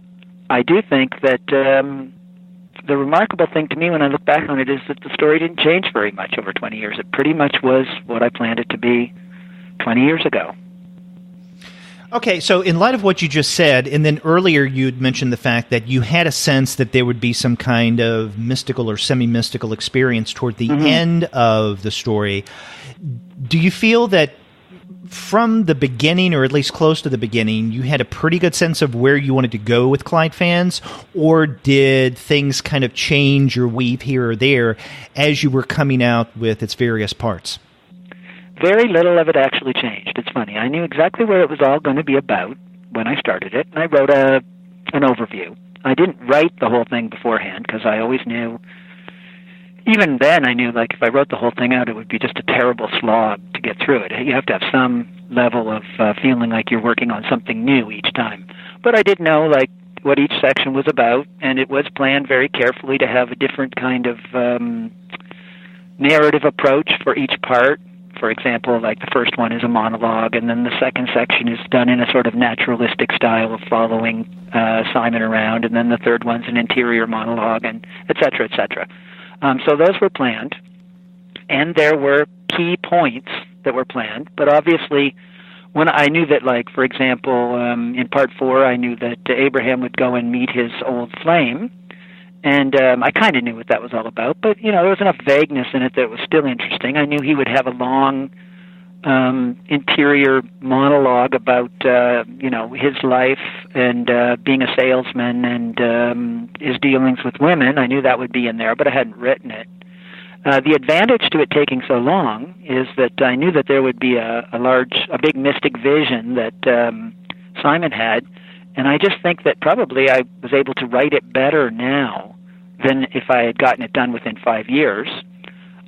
I do think that the remarkable thing to me when I look back on it is that the story didn't change very much over 20 years. It pretty much was what I planned it to be 20 years ago. Okay, so in light of what you just said, and then earlier you'd mentioned the fact that you had a sense that there would be some kind of mystical or semi-mystical experience toward the end of the story, do you feel that from the beginning, or at least close to the beginning, you had a pretty good sense of where you wanted to go with Clyde Fans, or did things kind of change or weave here or there as you were coming out with its various parts? Very little of it actually changed. It's funny. I knew exactly where it was all going to be about when I started it, and I wrote an overview. I didn't write the whole thing beforehand because I always knew, even then I knew if I wrote the whole thing out, it would be just a terrible slog to get through it. You have to have some level of feeling like you're working on something new each time. But I did know what each section was about, and it was planned very carefully to have a different kind of narrative approach for each part. For example, the first one is a monologue, and then the second section is done in a sort of naturalistic style of following Simon around, and then the third one's an interior monologue, and et cetera, et cetera. So those were planned, and there were key points that were planned. But obviously, when I knew that, for example, in part 4, I knew that Abraham would go and meet his old flame, and I kind of knew what that was all about, but, there was enough vagueness in it that it was still interesting. I knew he would have a long interior monologue about, his life and being a salesman and his dealings with women. I knew that would be in there, but I hadn't written it. The advantage to it taking so long is that I knew that there would be a big mystic vision that Simon had, and I just think that probably I was able to write it better now than if I had gotten it done within 5 years.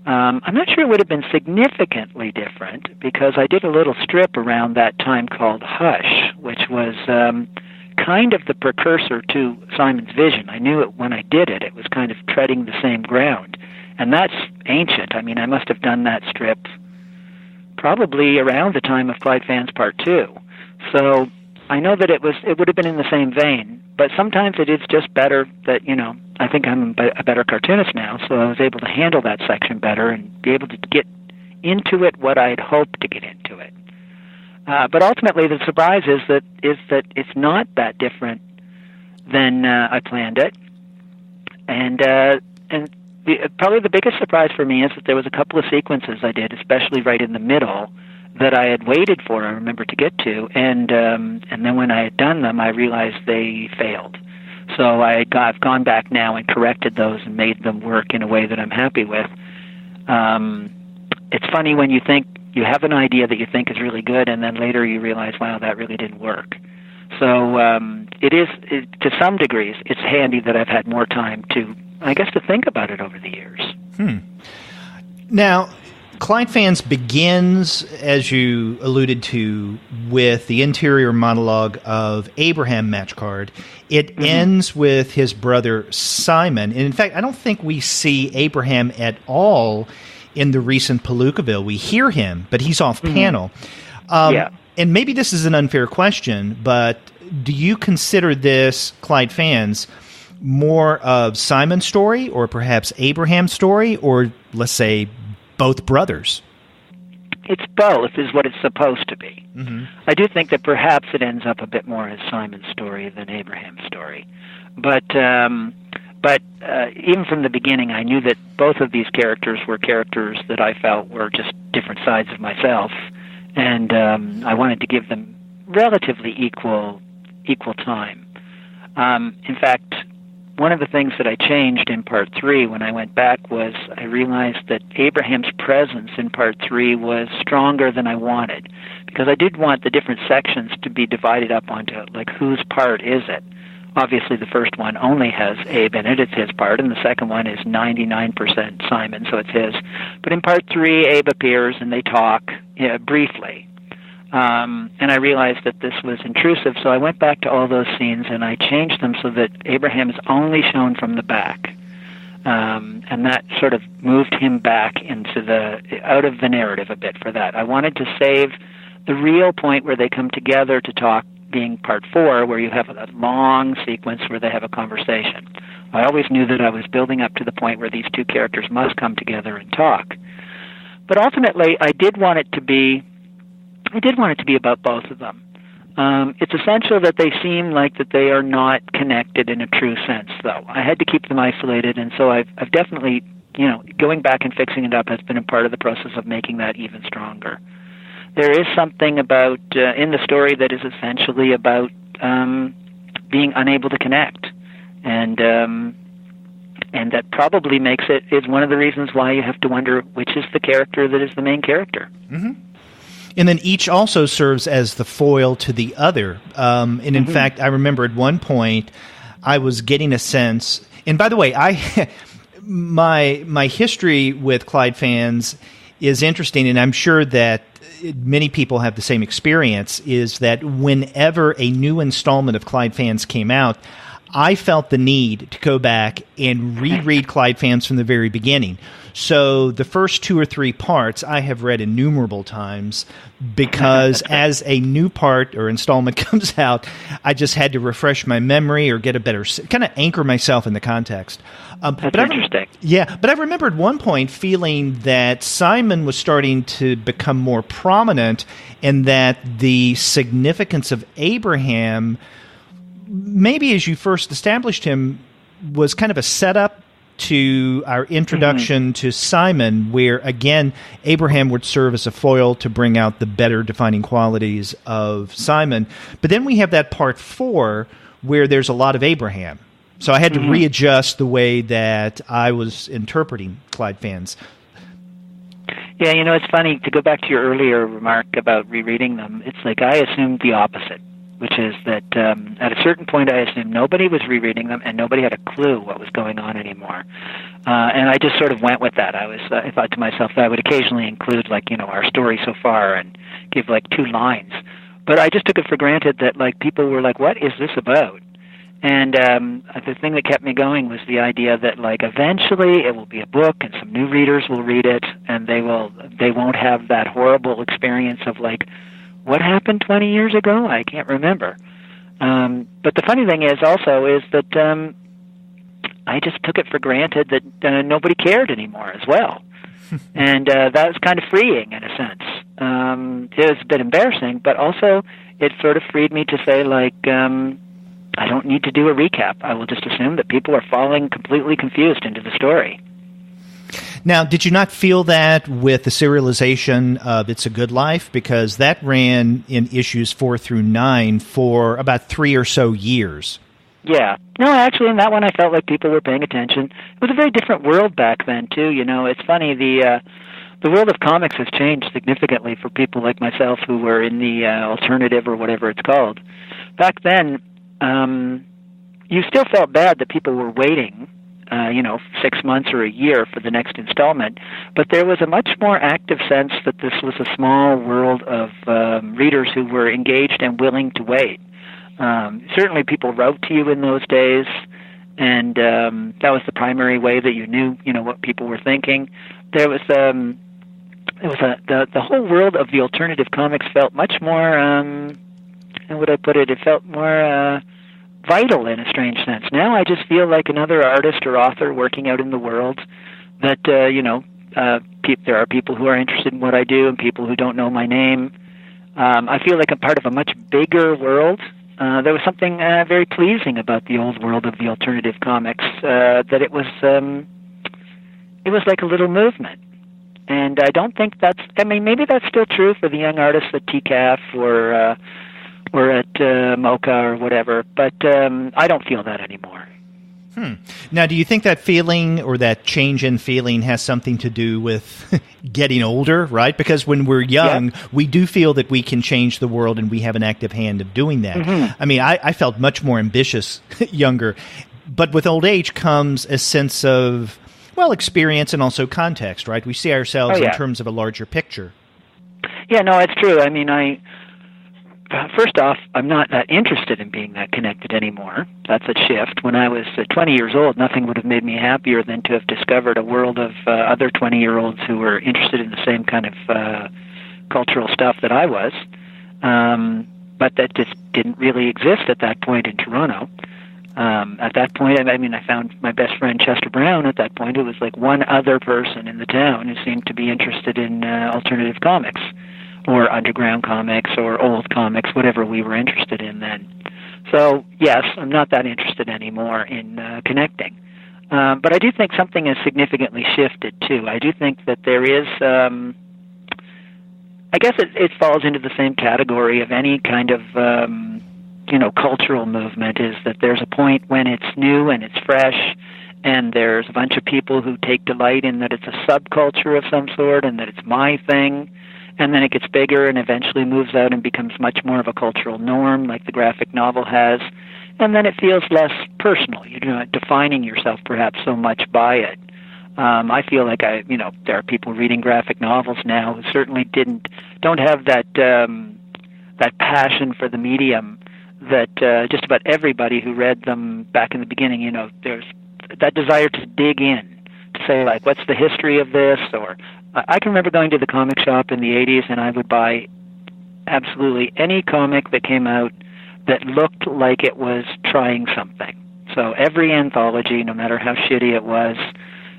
I'm not sure it would have been significantly different, because I did a little strip around that time called Hush, which was kind of the precursor to Simon's vision. I knew it when I did it. It was kind of treading the same ground. And that's ancient. I mean, I must have done that strip probably around the time of Clyde Fans Part 2. So I know that it would have been in the same vein, but sometimes it is just better that, I think I'm a better cartoonist now, so I was able to handle that section better and be able to get into it what I had hoped to get into it. But ultimately, the surprise is that it's not that different than I planned it, and probably the biggest surprise for me is that there was a couple of sequences I did, especially right in the middle, that I had waited for, I remember, to get to, and then when I had done them, I realized they failed. So I've gone back now and corrected those and made them work in a way that I'm happy with. It's funny when you think you have an idea that you think is really good, and then later you realize, wow, that really didn't work. So to some degrees, it's handy that I've had more time to think about it over the years. Now, Clyde Fans begins, as you alluded to, with the interior monologue of Abraham Matchcard. It ends with his brother Simon. And in fact, I don't think we see Abraham at all in the recent Palookaville. We hear him, but he's off panel. And maybe this is an unfair question, but do you consider this, Clyde Fans, more of Simon's story or perhaps Abraham's story, or let's say both brothers? It's both, is what it's supposed to be. I do think that perhaps it ends up a bit more as Simon's story than Abraham's story. But even from the beginning, I knew that both of these characters were characters that I felt were just different sides of myself, and I wanted to give them relatively equal time. In fact, one of the things that I changed in Part 3 when I went back was I realized that Abraham's presence in Part 3 was stronger than I wanted, because I did want the different sections to be divided up onto, whose part is it? obviously the first one only has Abe in it, it's his part, and the second one is 99% Simon, so it's his. But in part 3, Abe appears and they talk briefly. And I realized that this was intrusive, so I went back to all those scenes and I changed them so that Abraham is only shown from the back. And that sort of moved him back out of the narrative a bit for that. I wanted to save the real point where they come together to talk being part 4, where you have a long sequence where they have a conversation. I always knew that I was building up to the point where these two characters must come together and talk. But ultimately, I did want it to be about both of them. It's essential that they seem like that they are not connected in a true sense, though. I had to keep them isolated, and so I've definitely, going back and fixing it up has been a part of the process of making that even stronger. There is something about in the story that is essentially about being unable to connect, and that probably is one of the reasons why you have to wonder which is the character that is the main character. Mm-hmm. And then each also serves as the foil to the other. And in fact, I remember at one point I was getting a sense. And by the way, my history with Clyde Fans is interesting, and I'm sure that many people have the same experience. Is that whenever a new installment of Clyde Fans came out, I felt the need to go back and reread Clyde Fans from the very beginning. So the first 2 or 3 parts I have read innumerable times because as a new part or installment comes out, I just had to refresh my memory or get a better, kind of anchor myself in the context. That's interesting. But I remember at one point feeling that Simon was starting to become more prominent and that the significance of Abraham, maybe as you first established him, was kind of a setup to our introduction to Simon, where, again, Abraham would serve as a foil to bring out the better defining qualities of Simon. But then we have that part 4 where there's a lot of Abraham. So I had to readjust the way that I was interpreting Clyde Fans. Yeah, it's funny, to go back to your earlier remark about rereading them, it's like I assumed the opposite, which is that at a certain point I assumed nobody was rereading them and nobody had a clue what was going on anymore. And I just sort of went with that. I thought to myself that I would occasionally include, our story so far and give, 2 lines. But I just took it for granted that, people were like, what is this about? And the thing that kept me going was the idea that, eventually it will be a book and some new readers will read it and they won't have that horrible experience of, what happened 20 years ago? I can't remember. But the funny thing is that I just took it for granted that nobody cared anymore as well. And that was kind of freeing in a sense. It was a bit embarrassing, but also it sort of freed me to say, I don't need to do a recap. I will just assume that people are falling completely confused into the story. Now, did you not feel that with the serialization of It's a Good Life? Because that ran in issues 4 through 9 for about 3 or so years. Yeah. No, actually, in that one, I felt like people were paying attention. It was a very different world back then, too. It's funny, the world of comics has changed significantly for people like myself who were in the alternative or whatever it's called. Back then, you still felt bad that people were waiting 6 months or a year for the next installment, but there was a much more active sense that this was a small world of readers who were engaged and willing to wait. Certainly people wrote to you in those days, and that was the primary way that you knew, what people were thinking. There was the whole world of the alternative comics felt much more, how would I put it? It felt more vital in a strange sense. Now I just feel like another artist or author working out in the world that, there are people who are interested in what I do and people who don't know my name. I feel like I'm part of a much bigger world. There was something very pleasing about the old world of the alternative comics, that it was like a little movement. And I don't think maybe that's still true for the young artists at TCAF or at MoCA or whatever, but I don't feel that anymore. Now, do you think that feeling or that change in feeling has something to do with getting older, right? Because when we're young, we do feel that we can change the world and we have an active hand of doing that. I mean, I felt much more ambitious younger, but with old age comes a sense of, well, experience and also context, right? We see ourselves in terms of a larger picture. Yeah, no, it's true. I mean, first off, I'm not that interested in being that connected anymore. That's a shift. When I was 20 years old, nothing would have made me happier than to have discovered a world of other 20-year-olds who were interested in the same kind of cultural stuff that I was. But that just didn't really exist at that point in Toronto. At that point, I mean, I found my best friend Chester Brown at that point. It was like one other person in the town who seemed to be interested in alternative comics, or underground comics, or old comics, whatever we were interested in then. So, yes, I'm not that interested anymore in connecting. But I do think something has significantly shifted, too. I do think that there is, I guess it falls into the same category of any kind of, cultural movement, is that there's a point when it's new and it's fresh, and there's a bunch of people who take delight in that it's a subculture of some sort and that it's my thing. And then it gets bigger and eventually moves out and becomes much more of a cultural norm, like the graphic novel has. And then it feels less personal. You're not defining yourself perhaps so much by it. I feel like there are people reading graphic novels now who certainly don't have that passion for the medium that just about everybody who read them back in the beginning. There's that desire to dig in, to say, like, what's the history of this, or I can remember going to the comic shop in the 80s and I would buy absolutely any comic that came out that looked like it was trying something. So every anthology, no matter how shitty it was,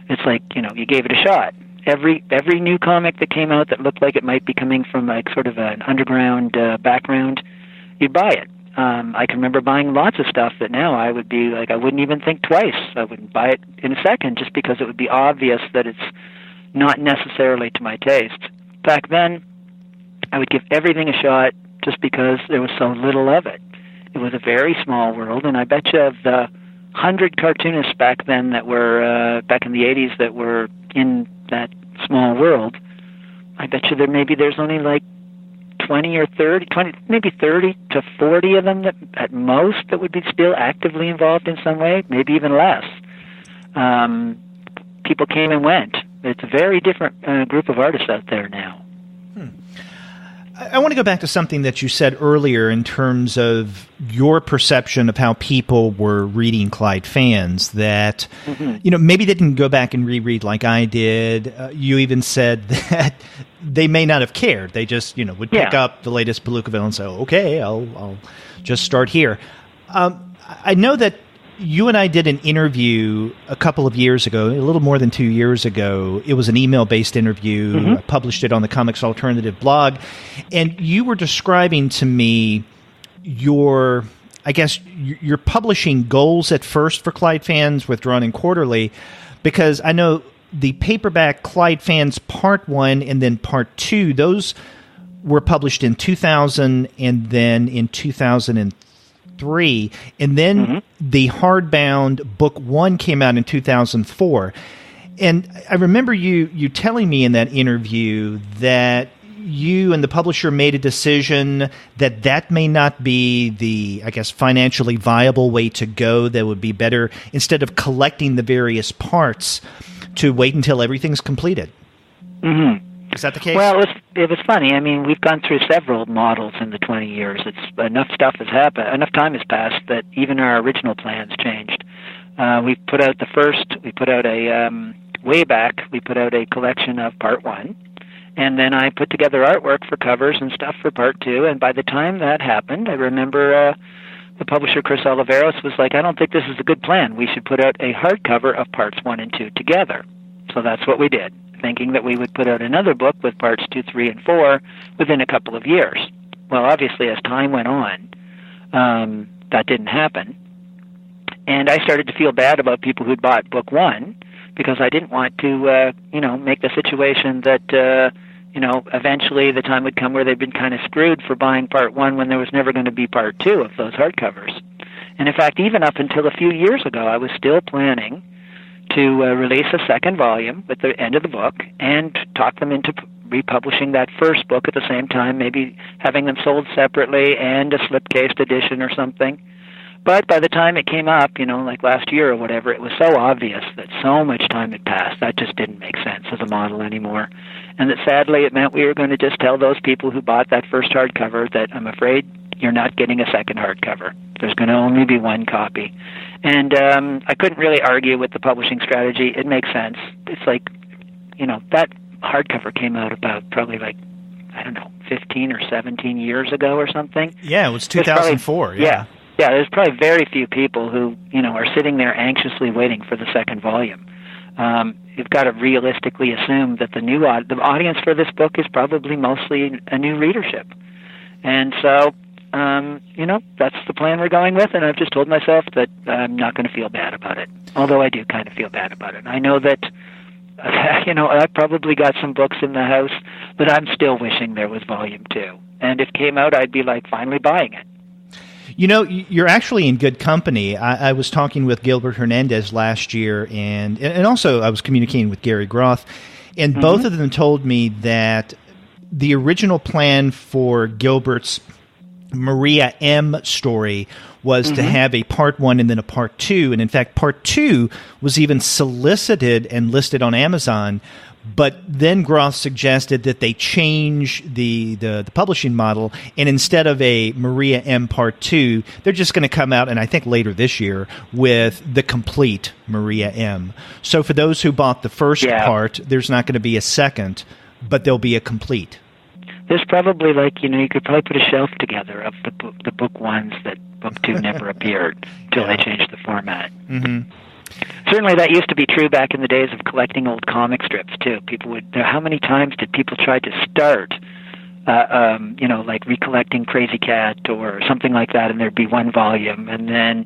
it's like, you gave it a shot. Every new comic that came out that looked like it might be coming from like sort of an underground background, you'd buy it. I can remember buying lots of stuff that now I would be like, I wouldn't even think twice. I wouldn't buy it in a second just because it would be obvious that it's not necessarily to my taste. Back then, I would give everything a shot just because there was so little of it. It was a very small world, and I bet you of the 100 cartoonists back then that were, back in the 80s, that were in that small world, I bet you there's only like 20 or 30, maybe 30 to 40 of them that, at most, that would be still actively involved in some way, maybe even less. People came and went. It's a very different group of artists out there now. I want to go back to something that you said earlier in terms of your perception of how people were reading Clyde Fans, that, maybe they didn't go back and reread like I did. You even said that they may not have cared. They just, would pick up the latest Palookaville and say, okay, I'll just start here. I know that you and I did an interview a couple of years ago, a little more than 2 years ago. It was an email-based interview. I published it on the Comics Alternative blog. And you were describing to me your publishing goals at first for Clyde Fans, Withdrawn and Quarterly, because I know the paperback Clyde Fans Part 1 and then Part 2, those were published in 2000 and then in 2003. And then the hardbound book 1 came out in 2004. And I remember you telling me in that interview that you and the publisher made a decision that may not be the, financially viable way to go. That would be better, instead of collecting the various parts, to wait until everything's completed. Is that the case? Well, it was funny. I mean, we've gone through several models in the 20 years. Enough stuff has happened. Enough time has passed that even our original plans changed. We put out way back, we put out a collection of Part 1, and then I put together artwork for covers and stuff for Part 2, and by the time that happened, I remember the publisher, Chris Oliveros, was like, I don't think this is a good plan. We should put out a hardcover of Parts 1 and 2 together. So that's what we did, thinking that we would put out another book with Parts 2, 3, and 4 within a couple of years. Well, obviously, as time went on, that didn't happen. And I started to feel bad about people who'd bought Book 1, because I didn't want to, make the situation that, eventually the time would come where they'd been kind of screwed for buying Part 1 when there was never going to be Part 2 of those hardcovers. And in fact, even up until a few years ago, I was still planning to release a second volume at the end of the book and talk them into republishing that first book at the same time, maybe having them sold separately and a slipcased edition or something. But by the time it came up, like last year or whatever, it was so obvious that so much time had passed, that just didn't make sense as a model anymore. And that sadly it meant we were going to just tell those people who bought that first hardcover that I'm afraid you're not getting a second hardcover. There's going to only be one copy. And I couldn't really argue with the publishing strategy. It makes sense. It's like, that hardcover came out about probably 15 or 17 years ago or something. Yeah, it was 2004. Yeah, there's probably very few people who, are sitting there anxiously waiting for the second volume. You've got to realistically assume that the audience for this book is probably mostly a new readership. And so, that's the plan we're going with, and I've just told myself that I'm not going to feel bad about it, although I do kind of feel bad about it. I know that, I've probably got some books in the house that I'm still wishing there was volume 2. And if it came out, I'd be finally buying it. You're actually in good company. I was talking with Gilbert Hernandez last year, and also I was communicating with Gary Groth, and both of them told me that the original plan for Gilbert's Maria M. story was to have a part 1 and then a part 2. And in fact, part 2 was even solicited and listed on Amazon. But then Groth suggested that they change the publishing model, and instead of a Maria M. Part 2, they're just going to come out, and I think later this year, with the complete Maria M. So for those who bought the first part, there's not going to be a second, but there'll be a complete. There's probably you could probably put a shelf together of the book ones that book 2 never appeared until they changed the format. Mm-hmm. Certainly that used to be true back in the days of collecting old comic strips, too. How many times did people try to start, recollecting Crazy Cat or something like that, and there'd be one volume, and then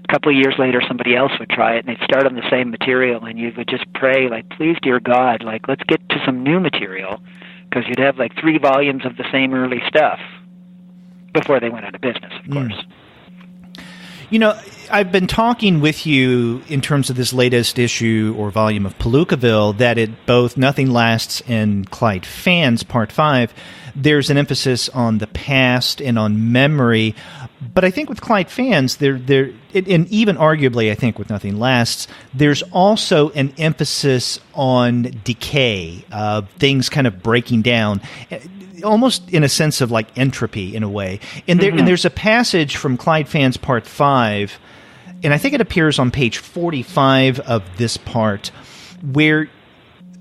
a couple of years later somebody else would try it, and they'd start on the same material, and you would just pray, please, dear God, let's get to some new material, because you'd have 3 volumes of the same early stuff before they went out of business, of course. I've been talking with you in terms of this latest issue or volume of Palookaville that it both Nothing Lasts and Clyde Fans, Part 5, there's an emphasis on the past and on memory. But I think with Clyde Fans, and even arguably I think with Nothing Lasts, there's also an emphasis on decay, things kind of breaking down, almost in a sense of entropy in a way. And there's a passage from Clyde Fans Part 5, and I think it appears on page 45 of this part, where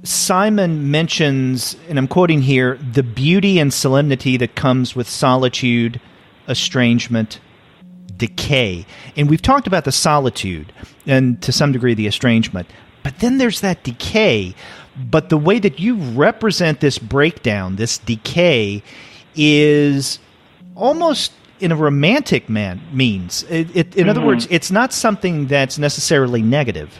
Simon mentions, and I'm quoting here, the beauty and solemnity that comes with solitude, estrangement, decay. And we've talked about the solitude and to some degree the estrangement, but then there's that decay. But the way that you represent this breakdown, this decay, is almost in a romantic means. In other words, it's not something that's necessarily negative.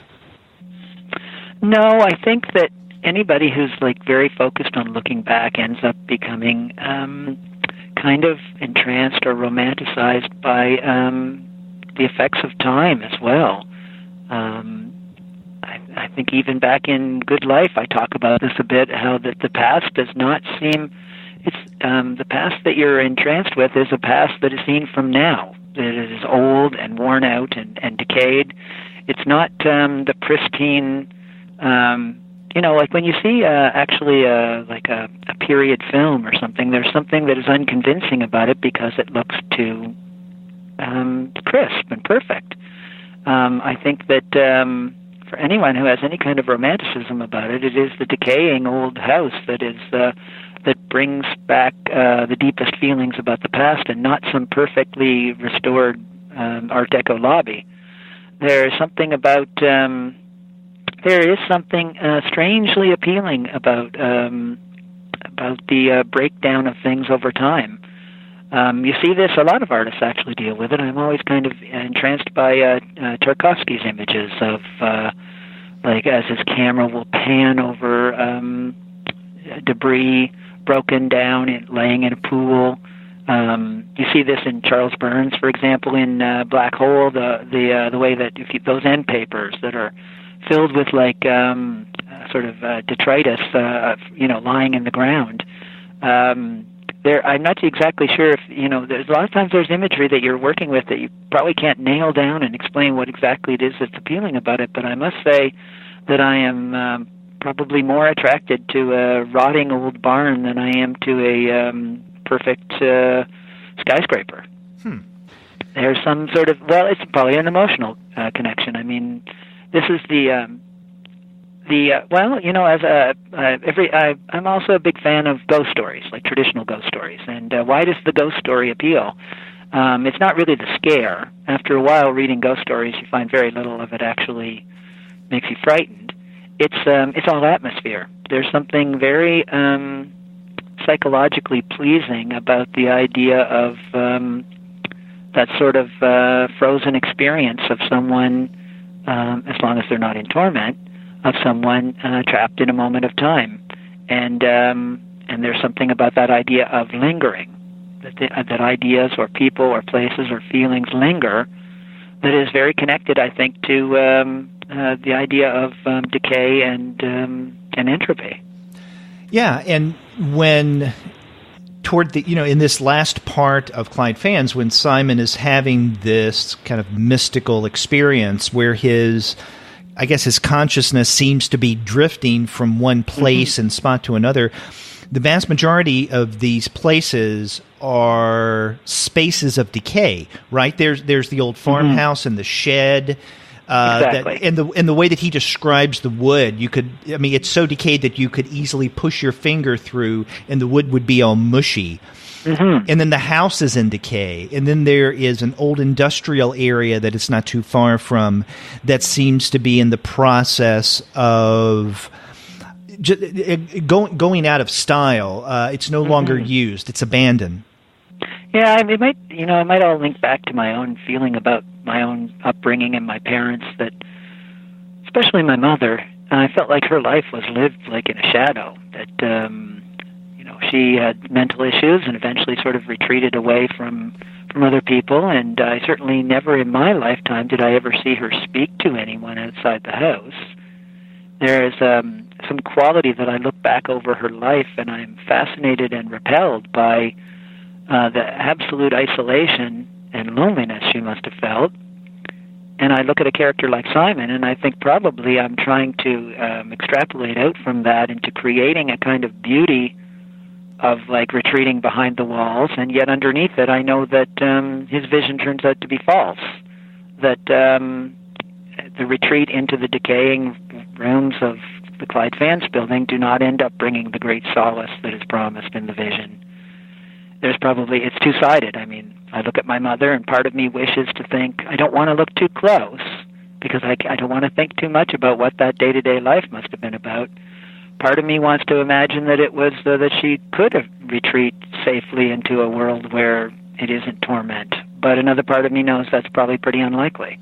No, I think that anybody who's very focused on looking back ends up becoming kind of entranced or romanticized by the effects of time as well. I think even back in Good Life, I talk about this a bit, how that the past does not seem... It's the past that you're entranced with is a past that is seen from now. It is old and worn out and decayed. It's not the pristine... when you see actually a period film or something, there's something that is unconvincing about it because it looks too crisp and perfect. I think that for anyone who has any kind of romanticism about it, it is the decaying old house that is that brings back the deepest feelings about the past, and not some perfectly restored Art Deco lobby. There is something about there is something strangely appealing about the breakdown of things over time. You see this, a lot of artists actually deal with it. I'm always kind of entranced by Tarkovsky's images of, as his camera will pan over debris broken down and laying in a pool. You see this in Charles Burns, for example, in Black Hole, the way that those end papers that are filled with like sort of detritus, lying in the ground. I'm not exactly sure if, there's a lot of times there's imagery that you're working with that you probably can't nail down and explain what exactly it is that's appealing about it, but I must say that I am probably more attracted to a rotting old barn than I am to a perfect skyscraper. There's some sort of, it's probably an emotional connection. I mean, this is I'm also a big fan of ghost stories, like traditional ghost stories. And why does the ghost story appeal? It's not really the scare. After a while, reading ghost stories, you find very little of it actually makes you frightened. It's all atmosphere. There's something very psychologically pleasing about the idea of that sort of frozen experience of someone, as long as they're not in torment, of someone trapped in a moment of time, and there's something about that idea of lingering, that ideas or people or places or feelings linger, that is very connected, I think, to the idea of decay and entropy. Yeah, and when toward the in this last part of Clyde Fans, when Simon is having this kind of mystical experience where his consciousness seems to be drifting from one place and spot to another. The vast majority of these places are spaces of decay, right? There's the old farmhouse and the shed. Exactly. And the way that he describes the wood, it's so decayed that you could easily push your finger through and the wood would be all mushy. And then the house is in decay. And then there is an old industrial area that it's not too far from that seems to be in the process of going out of style. It's no longer used. It's abandoned. Yeah, it might all link back to my own feeling about my own upbringing and my parents, that, especially my mother, I felt like her life was lived like in a shadow, that, she had mental issues and eventually sort of retreated away from other people, and I certainly never in my lifetime did I ever see her speak to anyone outside the house. There is some quality that I look back over her life, and I'm fascinated and repelled by the absolute isolation and loneliness she must have felt. And I look at a character like Simon, and I think probably I'm trying to extrapolate out from that into creating a kind of beauty of like retreating behind the walls, and yet underneath it I know that his vision turns out to be false, that the retreat into the decaying rooms of the Clyde Fans building do not end up bringing the great solace that is promised in the vision. It's two-sided. I mean, I look at my mother, and part of me wishes to think, I don't want to look too close, because I don't want to think too much about what that day-to-day life must have been about. Part of me wants to imagine that it was that she could have retreat safely into a world where it isn't torment. But another part of me knows that's probably pretty unlikely.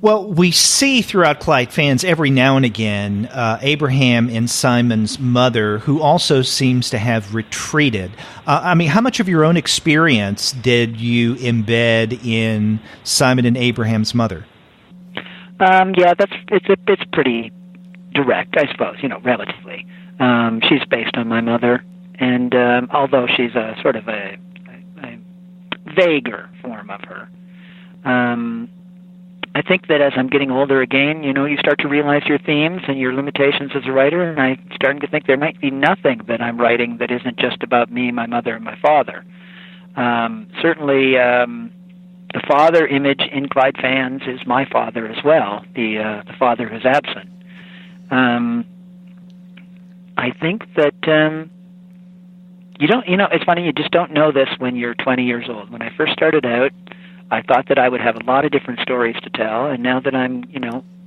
Well, we see throughout Clyde Fans every now and again Abraham and Simon's mother, who also seems to have retreated. How much of your own experience did you embed in Simon and Abraham's mother? It's pretty direct, I suppose, relatively. She's based on my mother, and although she's a sort of a vaguer form of her, I think that as I'm getting older again, you start to realize your themes and your limitations as a writer, and I'm starting to think there might be nothing that I'm writing that isn't just about me, my mother, and my father. Certainly, the father image in Clyde Fans is my father as well, the father who's absent. I think that it's funny, you just don't know this when you're 20 years old. When I first started out, I thought that I would have a lot of different stories to tell, and now that I'm,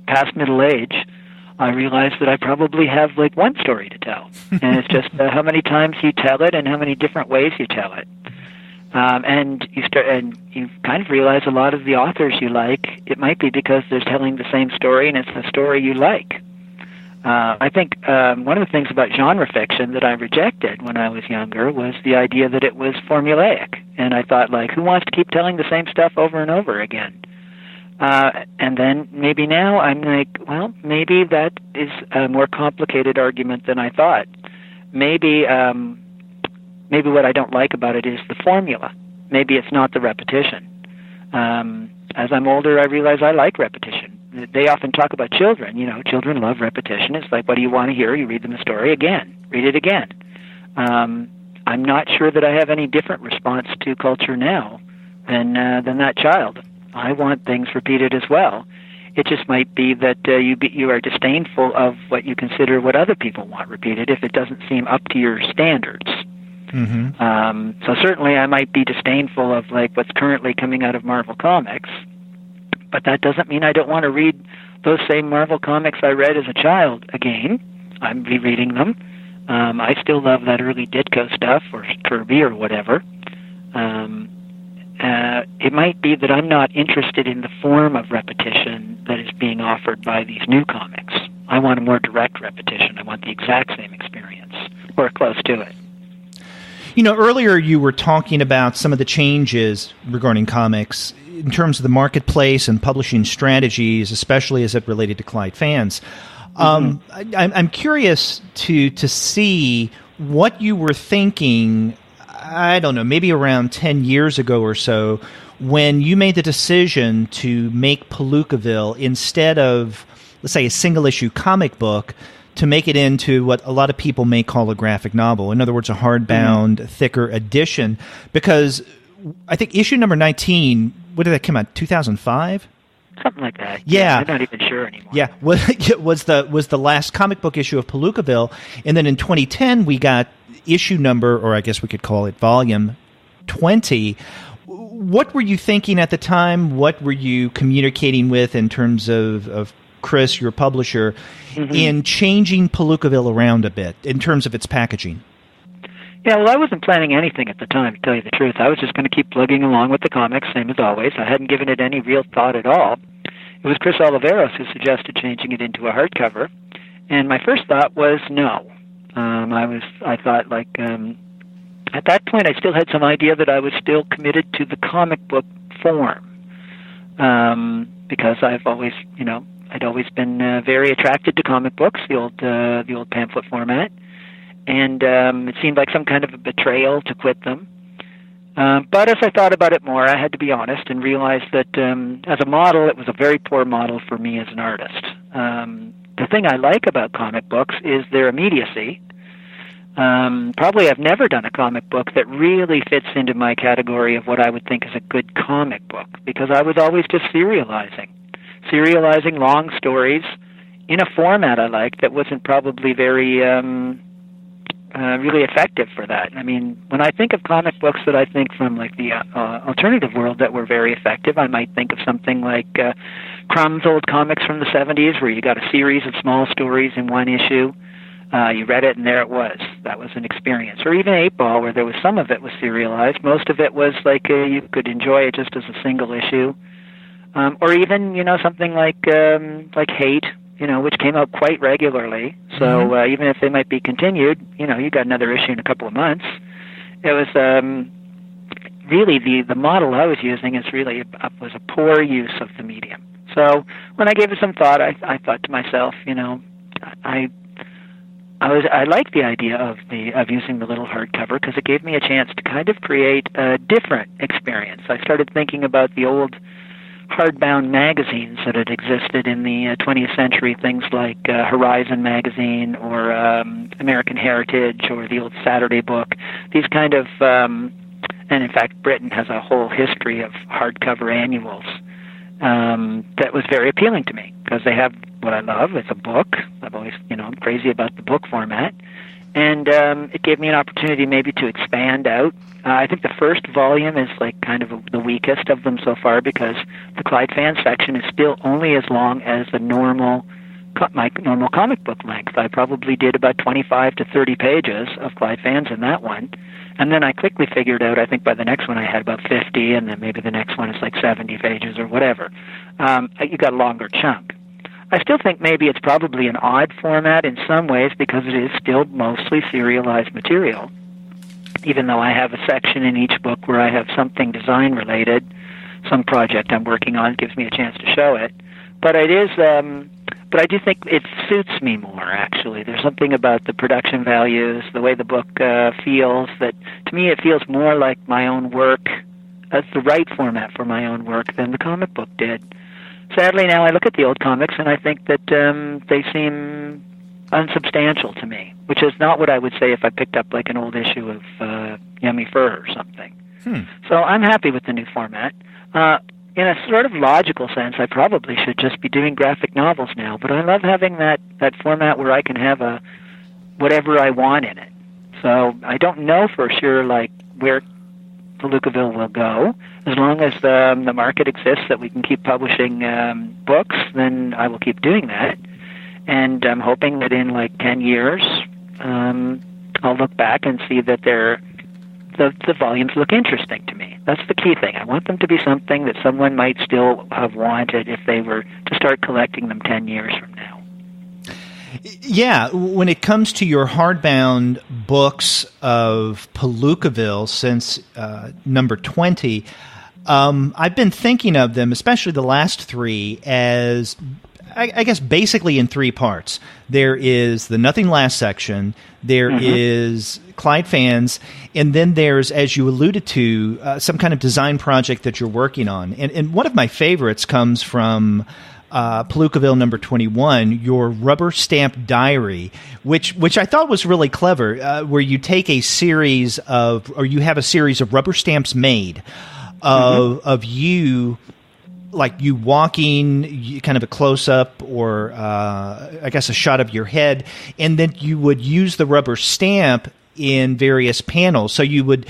past middle age, I realize that I probably have like one story to tell. And it's just how many times you tell it and how many different ways you tell it. And you kind of realize a lot of the authors you like, it might be because they're telling the same story and it's the story you like. I think one of the things about genre fiction that I rejected when I was younger was the idea that it was formulaic. And I thought, like, who wants to keep telling the same stuff over and over again? And then maybe now I'm like, well, maybe that is a more complicated argument than I thought. Maybe what I don't like about it is the formula. Maybe it's not the repetition. As I'm older, I realize I like repetition. They often talk about children. Children love repetition. It's like, what do you want to hear? You read them a story again. Read it again. I'm not sure that I have any different response to culture now than that child. I want things repeated as well. It just might be that you are disdainful of what you consider what other people want repeated if it doesn't seem up to your standards. Mm-hmm. So certainly I might be disdainful of like what's currently coming out of Marvel Comics, but that doesn't mean I don't want to read those same Marvel Comics I read as a child again. I'm rereading them. I still love that early Ditko stuff or Kirby or whatever. It might be that I'm not interested in the form of repetition that is being offered by these new comics. I want a more direct repetition. I want the exact same experience, or close to it. Earlier you were talking about some of the changes regarding comics in terms of the marketplace and publishing strategies, especially as it related to Clyde Fans. Mm-hmm. I'm curious to see what you were thinking, I don't know, maybe around 10 years ago or so, when you made the decision to make Palookaville, instead of, let's say, a single-issue comic book, to make it into what a lot of people may call a graphic novel. In other words, a hardbound, thicker edition. Because I think issue number 19, what did that come out, 2005? Something like that. Yeah. I'm not even sure anymore. Yeah, was the last comic book issue of Palookaville. And then in 2010, we got issue number, or I guess we could call it volume 20. What were you thinking at the time? What were you communicating with in terms of Chris, your publisher, in changing Palookaville around a bit in terms of its packaging? Yeah, well, I wasn't planning anything at the time, to tell you the truth. I was just going to keep plugging along with the comics, same as always. I hadn't given it any real thought at all. It was Chris Oliveros who suggested changing it into a hardcover, and my first thought was no. I thought, like, at that point, I still had some idea that I was still committed to the comic book form, because I've always, I'd always been very attracted to comic books, the old pamphlet format, and it seemed like some kind of a betrayal to quit them. But as I thought about it more, I had to be honest and realize that as a model, it was a very poor model for me as an artist. The thing I like about comic books is their immediacy. Probably I've never done a comic book that really fits into my category of what I would think is a good comic book, because I was always just serializing long stories in a format I liked that wasn't probably very really effective for that. I mean, when I think of comic books that I think from like the alternative world that were very effective, I might think of something like Crumb's old comics from the 70s, where you got a series of small stories in one issue. You read it and there it was. That was an experience. Or even 8-Ball, where there was some of it was serialized. Most of it was like you could enjoy it just as a single issue. Or even, something like Hate, which came out quite regularly. So even if they might be continued, you got another issue in a couple of months. It was really the model I was using is really was a poor use of the medium. So when I gave it some thought, I thought to myself, I liked the idea of using the little hardcover because it gave me a chance to kind of create a different experience. I started thinking about the old hardbound magazines that had existed in the 20th century, things like Horizon magazine or American Heritage or the old Saturday book. These kind of, and in fact, Britain has a whole history of hardcover annuals that was very appealing to me because they have what I love. It's a book. I've always, I'm crazy about the book format. And it gave me an opportunity maybe to expand out. I think the first volume is like kind of the weakest of them so far because the Clyde Fans section is still only as long as the my normal comic book length. I probably did about 25 to 30 pages of Clyde Fans in that one. And then I quickly figured out, I think by the next one I had about 50, and then maybe the next one is like 70 pages or whatever. You got a longer chunk. I still think maybe it's probably an odd format in some ways because it is still mostly serialized material, even though I have a section in each book where I have something design-related, some project I'm working on gives me a chance to show it. But it is, but I do think it suits me more, actually. There's something about the production values, the way the book feels, that to me it feels more like my own work. That's the right format for my own work than the comic book did. Sadly, now I look at the old comics and I think that they seem unsubstantial to me, which is not what I would say if I picked up like an old issue of Yummy Fur or something. So I'm happy with the new format. In a sort of logical sense, I probably should just be doing graphic novels now, but I love having that format where I can have whatever I want in it. So I don't know for sure like where Palookaville will go. As long as the market exists that we can keep publishing books, then I will keep doing that. And I'm hoping that in like 10 years, I'll look back and see that the volumes look interesting to me. That's the key thing. I want them to be something that someone might still have wanted if they were to start collecting them 10 years from now. Yeah, when it comes to your hardbound books of Palookaville since number 20, I've been thinking of them, especially the last three, as I guess basically in three parts. There is the Nothing Lasts section, there is Clyde Fans, and then there's, as you alluded to, some kind of design project that you're working on. And one of my favorites comes from Palookaville number 21, your rubber stamp diary, which I thought was really clever, where you take a series of, or you have a series of rubber stamps made of you, like you walking, kind of a close-up, or I guess a shot of your head, and then you would use the rubber stamp in various panels. So you would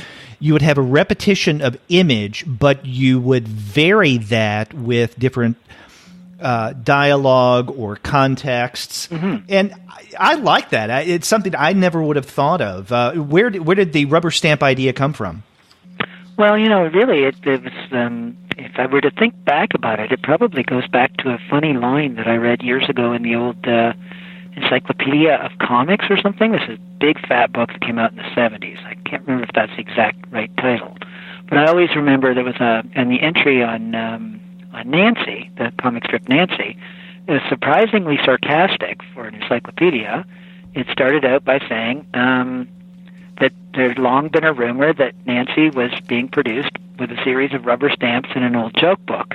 have a repetition of image, but you would vary that with different dialogue or contexts, and I like that. It's something I never would have thought of. Where did the rubber stamp idea come from? Well, really, it was. If I were to think back about it, it probably goes back to a funny line that I read years ago in the old Encyclopedia of Comics or something. This is a big fat book that came out in the 70s. I can't remember if that's the exact right title, but I always remember there was and the entry on Nancy, the comic strip Nancy, it was surprisingly sarcastic for an encyclopedia. It started out by saying that there's long been a rumor that Nancy was being produced with a series of rubber stamps in an old joke book.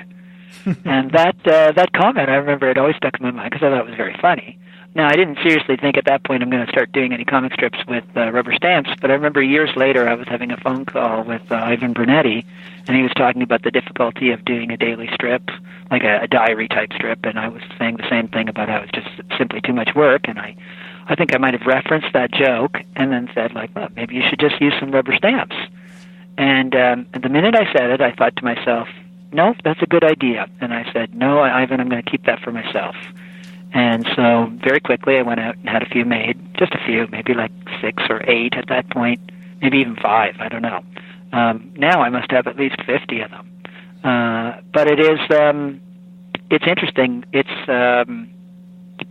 And that comment, I remember it always stuck in my mind because I thought it was very funny. Now, I didn't seriously think at that point I'm going to start doing any comic strips with rubber stamps, but I remember years later I was having a phone call with Ivan Brunetti, and he was talking about the difficulty of doing a daily strip, like a diary-type strip, and I was saying the same thing about how it's just simply too much work, and I think I might have referenced that joke and then said, like, well, maybe you should just use some rubber stamps. And the minute I said it, I thought to myself, no, that's a good idea. And I said, no, Ivan, I'm going to keep that for myself. And so very quickly I went out and had a few made, just a few, maybe like 6 or 8 at that point, maybe even 5, I don't know. Now I must have at least 50 of them. But it is, it's interesting. It's,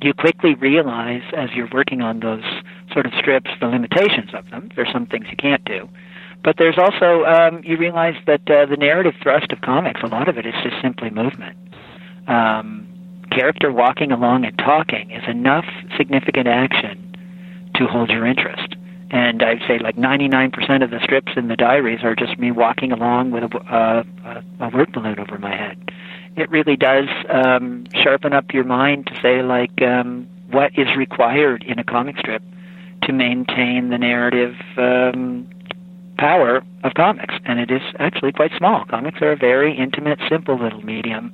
you quickly realize as you're working on those sort of strips the limitations of them. There's some things you can't do. But there's also, you realize that the narrative thrust of comics, a lot of it is just simply movement. Character walking along and talking is enough significant action to hold your interest. And I'd say like 99% of the strips in the diaries are just me walking along with a word balloon over my head. It really does sharpen up your mind to say, like, what is required in a comic strip to maintain the narrative power of comics. And it is actually quite small. Comics are a very intimate, simple little medium.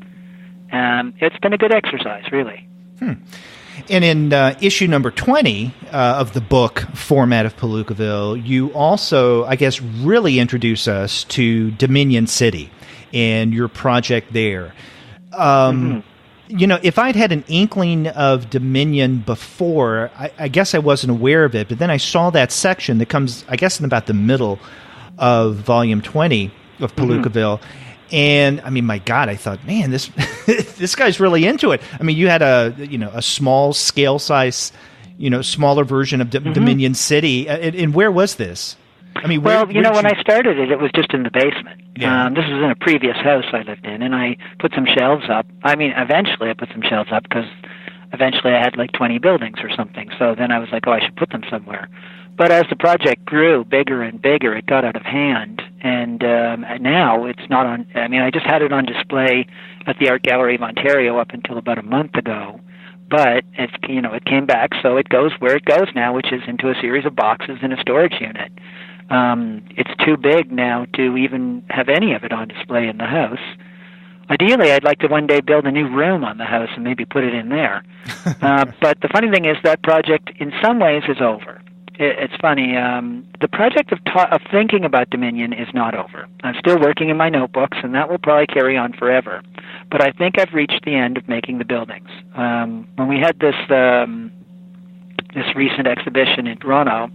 It's been a good exercise, really. And in issue number 20 of the book format of Palookaville, you also, I guess, really introduce us to Dominion City and your project there. You know, if I'd had an inkling of Dominion before, I guess I wasn't aware of it, but then I saw that section that comes, I guess, in about the middle of volume 20 of Palookaville, And I mean, my God, I thought, man, this this guy's really into it. I mean, you had a small scale size, smaller version of Dominion City. And where was this? I mean, when I started it was just in the basement. Yeah. This was in a previous house I lived in, and I put some shelves up. I mean, eventually I put some shelves up because eventually I had like 20 buildings or something. So then I was like, I should put them somewhere. But as the project grew bigger and bigger, it got out of hand, and now it's not on. I mean, I just had it on display at the Art Gallery of Ontario up until about a month ago. But it came back, so it goes where it goes now, which is into a series of boxes in a storage unit. It's too big now to even have any of it on display in the house. Ideally, I'd like to one day build a new room on the house and maybe put it in there. But the funny thing is that project, in some ways, is over. It's funny. The project of thinking about Dominion is not over. I'm still working in my notebooks, and that will probably carry on forever. But I think I've reached the end of making the buildings. When we had this recent exhibition in Toronto,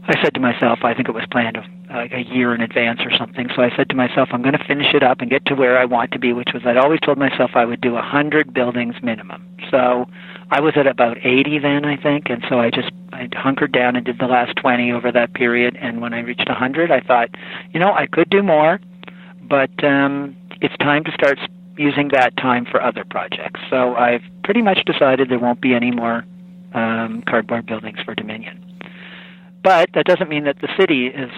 I said to myself, I think it was planned like a year in advance or something, so I said to myself, I'm going to finish it up and get to where I want to be, which was I'd always told myself I would do 100 buildings minimum. So I was at about 80 then, I think, and so I hunkered down and did the last 20 over that period, and when I reached 100, I thought, I could do more, but it's time to start using that time for other projects. So I've pretty much decided there won't be any more cardboard buildings for Dominion. But that doesn't mean that the city is,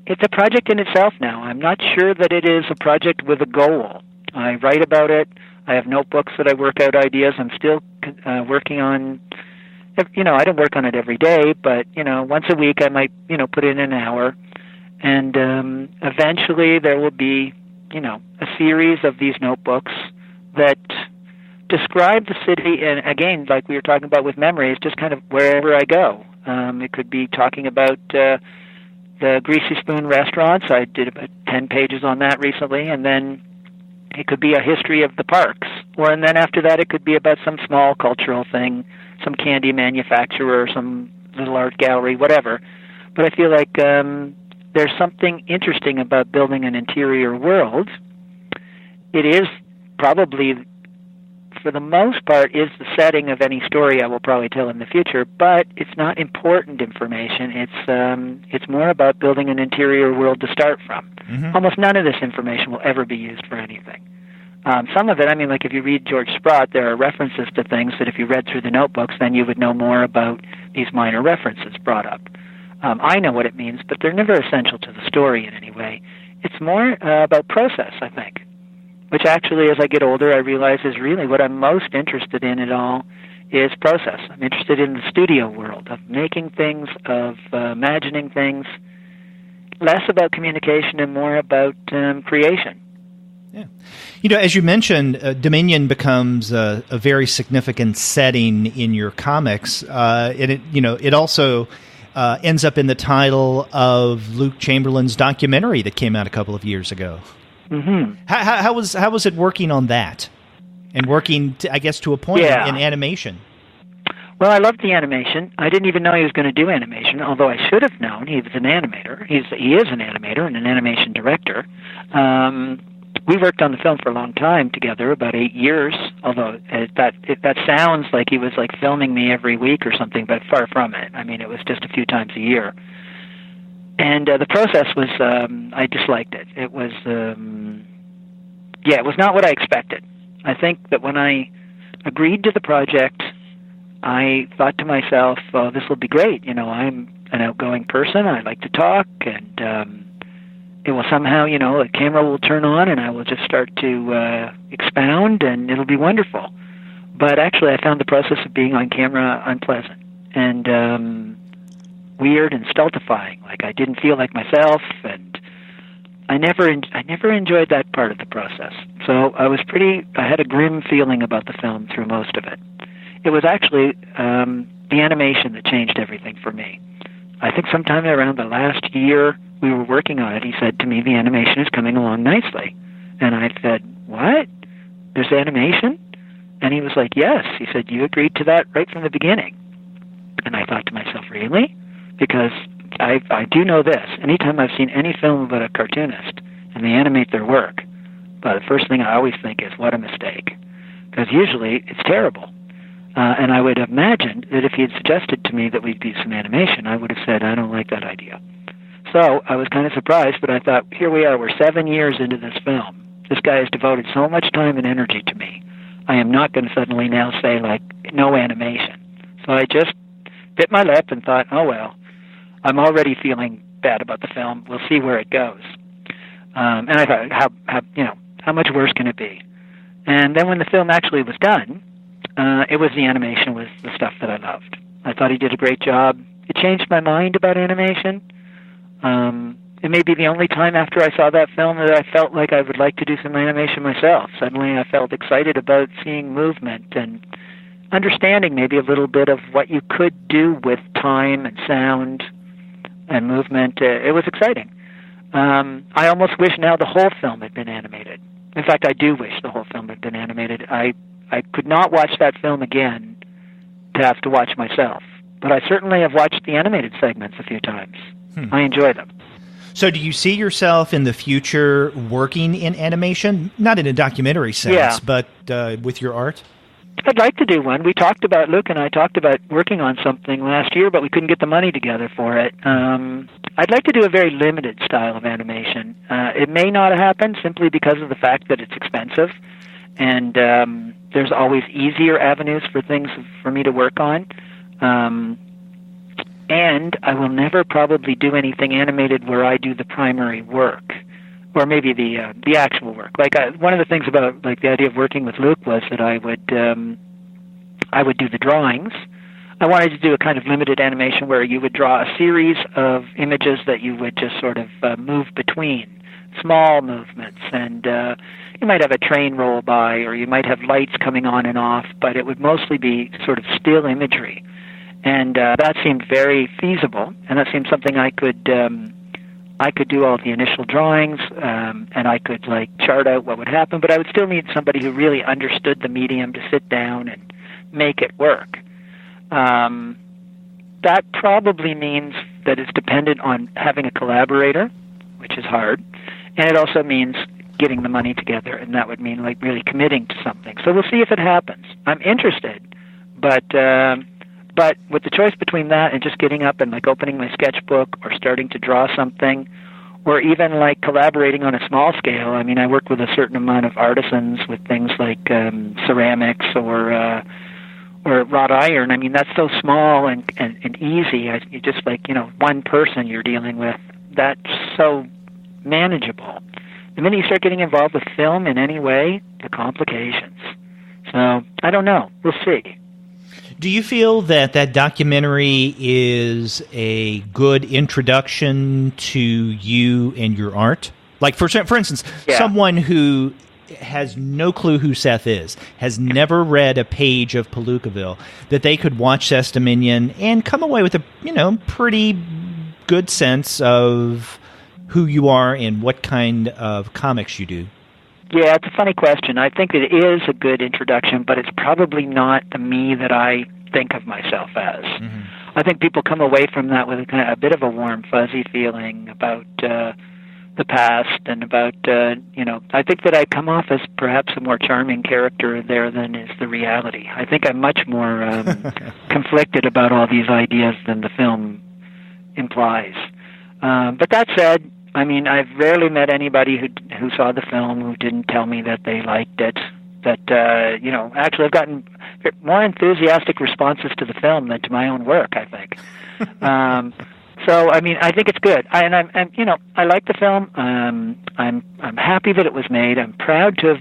it's a project in itself now. I'm not sure that it is a project with a goal. I write about it. I have notebooks that I work out ideas. I'm still working on, I don't work on it every day, but, once a week I might, put in an hour. And eventually there will be, a series of these notebooks that describe the city, and again, like we were talking about with memories, just kind of wherever I go. It could be talking about the Greasy Spoon restaurants. I did about 10 pages on that recently, and then it could be a history of the parks. And then after that, it could be about some small cultural thing, some candy manufacturer, some little art gallery, whatever. But I feel like there's something interesting about building an interior world. It is probably, for the most part, is the setting of any story I will probably tell in the future, but it's not important information. It's more about building an interior world to start from. Mm-hmm. Almost none of this information will ever be used for anything. Some of it, I mean, like if you read George Sprott, there are references to things that if you read through the notebooks, then you would know more about these minor references brought up. I know what it means, but they're never essential to the story in any way. It's more about process, I think, which actually, as I get older, I realize is really what I'm most interested in at all is process. I'm interested in the studio world, of making things, of imagining things, less about communication and more about creation. Yeah. As you mentioned, Dominion becomes a very significant setting in your comics. And it also ends up in the title of Luke Chamberlain's documentary that came out a couple of years ago. Mm-hmm. How was it working on that, and working, to a point in animation? Well, I loved the animation. I didn't even know he was going to do animation, although I should have known. He was an animator. He is an animator and an animation director. We worked on the film for a long time together, about 8 years. Although that sounds like he was like filming me every week or something, but far from it. I mean, it was just a few times a year. And the process was, I disliked it. It was, it was not what I expected. I think that when I agreed to the project, I thought to myself, oh, this will be great. I'm an outgoing person. I like to talk, and it will somehow, a camera will turn on, and I will just start to expound, and it'll be wonderful. But actually, I found the process of being on camera unpleasant. And weird and stultifying. Like I didn't feel like myself, and I never enjoyed that part of the process. So I had a grim feeling about the film through most of it. It was actually the animation that changed everything for me. I think sometime around the last year we were working on it, he said to me, the animation is coming along nicely. And I said, what? There's animation? And he was like, yes. He said, you agreed to that right from the beginning. And I thought to myself, really? Because I do know this. Anytime I've seen any film about a cartoonist, and they animate their work, but the first thing I always think is, what a mistake. Because usually it's terrible. And I would have imagined that if he had suggested to me that we'd do some animation, I would have said, I don't like that idea. So I was kind of surprised, but I thought, here we are, we're 7 years into this film. This guy has devoted so much time and energy to me. I am not going to suddenly now say, like, no animation. So I just bit my lip and thought, oh, well, I'm already feeling bad about the film. We'll see where it goes. And I thought, how much worse can it be? And then when the film actually was done, it was the animation was the stuff that I loved. I thought he did a great job. It changed my mind about animation. It may be the only time after I saw that film that I felt like I would like to do some animation myself. Suddenly I felt excited about seeing movement and understanding maybe a little bit of what you could do with time and sound and movement. It was exciting. I almost wish now the whole film had been animated. In fact, I do wish the whole film had been animated. I could not watch that film again to have to watch myself. But I certainly have watched the animated segments a few times. I enjoy them. So do you see yourself in the future working in animation? Not in a documentary sense, but with your art? I'd like to do one. Luke and I talked about working on something last year, but we couldn't get the money together for it. I'd like to do a very limited style of animation. It may not happen simply because of the fact that it's expensive, and there's always easier avenues for things for me to work on. And I will never probably do anything animated where I do the primary work, or maybe the actual work. Like one of the things about like the idea of working with Luke was that I would do the drawings. I wanted to do a kind of limited animation where you would draw a series of images that you would just sort of move between, small movements, and you might have a train roll by, or you might have lights coming on and off, but it would mostly be sort of still imagery. And that seemed very feasible, and that seemed something I could do all the initial drawings, and I could like chart out what would happen, but I would still need somebody who really understood the medium to sit down and make it work. That probably means that it's dependent on having a collaborator, which is hard, and it also means getting the money together, and that would mean like really committing to something. So we'll see if it happens. I'm interested, but with the choice between that and just getting up and like opening my sketchbook or starting to draw something, or even like collaborating on a small scale. I mean, I work with a certain amount of artisans with things like ceramics or wrought iron. I mean, that's so small and easy. You just like, one person you're dealing with. That's so manageable. The minute you start getting involved with film in any way, the complications. So I don't know. We'll see. Do you feel that documentary is a good introduction to you and your art? Like, for instance, someone who has no clue who Seth is, has never read a page of Palookaville, that they could watch Seth's Dominion and come away with a pretty good sense of who you are and what kind of comics you do? Yeah, it's a funny question. I think it is a good introduction, but it's probably not the me that I think of myself as. Mm-hmm. I think people come away from that with a bit of a warm, fuzzy feeling about the past and about, I think that I come off as perhaps a more charming character there than is the reality. I think I'm much more conflicted about all these ideas than the film implies. But that said, I mean, I've rarely met anybody who saw the film who didn't tell me that they liked it. That, actually I've gotten more enthusiastic responses to the film than to my own work, I think. So, I mean, I think it's good. I like the film. I'm happy that it was made. I'm proud to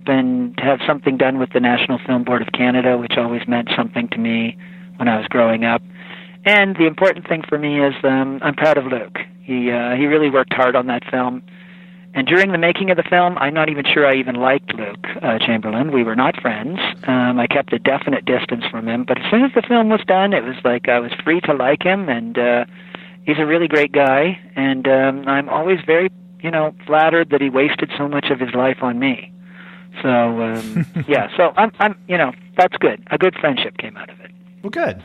have something done with the National Film Board of Canada, which always meant something to me when I was growing up. And the important thing for me is I'm proud of Luke. He really worked hard on that film. And during the making of the film, I'm not even sure I even liked Luke Chamberlain. We were not friends. I kept a definite distance from him. But as soon as the film was done, it was like I was free to like him. And he's a really great guy. And I'm always very, flattered that he wasted so much of his life on me. So, So I'm that's good. A good friendship came out of it. Well, good.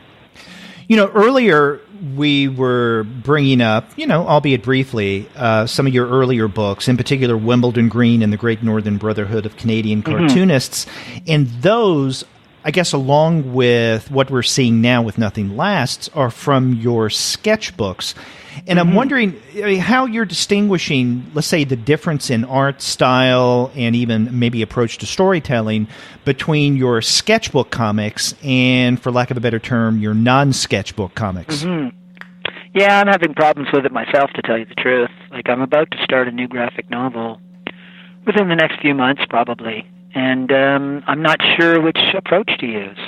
Earlier we were bringing up, albeit briefly, some of your earlier books, in particular Wimbledon Green and the Great Northern Brotherhood of Canadian Cartoonists. And those, I guess, along with what we're seeing now with Nothing Lasts, are from your sketchbooks. And I'm wondering how you're distinguishing, let's say, the difference in art style and even maybe approach to storytelling between your sketchbook comics and, for lack of a better term, your non-sketchbook comics. Yeah, I'm having problems with it myself, to tell you the truth. Like, I'm about to start a new graphic novel within the next few months, probably. And I'm not sure which approach to use.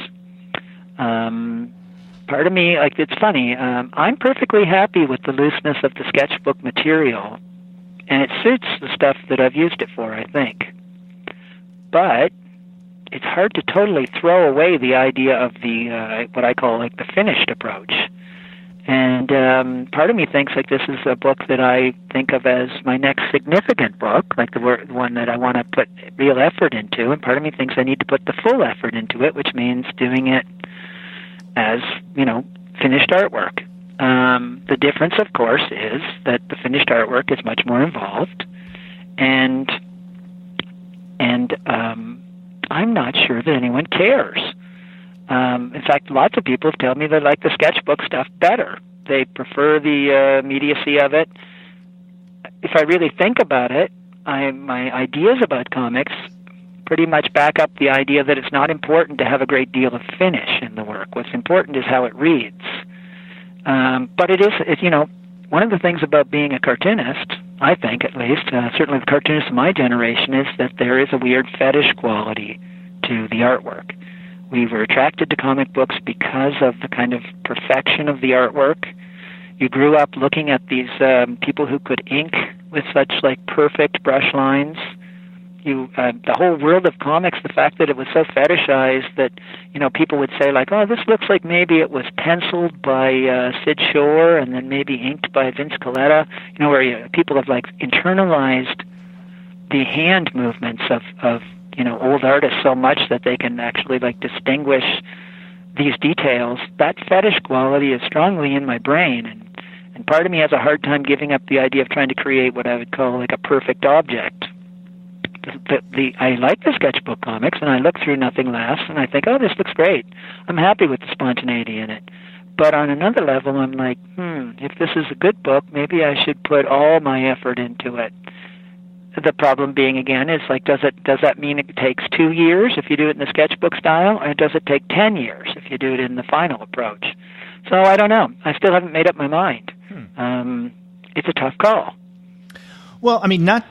Part of me, like, it's funny, I'm perfectly happy with the looseness of the sketchbook material, and it suits the stuff that I've used it for, I think. But it's hard to totally throw away the idea of the, what I call, like, the finished approach. And part of me thinks, like, this is a book that I think of as my next significant book, like the one that I want to put real effort into, and part of me thinks I need to put the full effort into it, which means doing it as, finished artwork. The difference, of course, is that the finished artwork is much more involved, and I'm not sure that anyone cares. In fact, lots of people tell me they like the sketchbook stuff better. They prefer the immediacy of it. If I really think about it, my ideas about comics pretty much back up the idea that it's not important to have a great deal of finish in the work. What's important is how it reads. But it's one of the things about being a cartoonist, I think at least, certainly the cartoonists of my generation, is that there is a weird fetish quality to the artwork. We were attracted to comic books because of the kind of perfection of the artwork. You grew up looking at these people who could ink with such like perfect brush lines. The whole world of comics, the fact that it was so fetishized that, people would say like, oh, this looks like maybe it was penciled by Sid Shore and then maybe inked by Vince Colletta, where people have like internalized the hand movements of old artists so much that they can actually like distinguish these details. That fetish quality is strongly in my brain, and part of me has a hard time giving up the idea of trying to create what I would call like a perfect object. I like the sketchbook comics, and I look through Nothing Lasts, and I think, oh, this looks great. I'm happy with the spontaneity in it. But on another level, I'm like, if this is a good book, maybe I should put all my effort into it. The problem being, again, is like, does that mean it takes 2 years if you do it in the sketchbook style, or does it take 10 years if you do it in the final approach? So I don't know. I still haven't made up my mind. It's a tough call. Well, I mean, not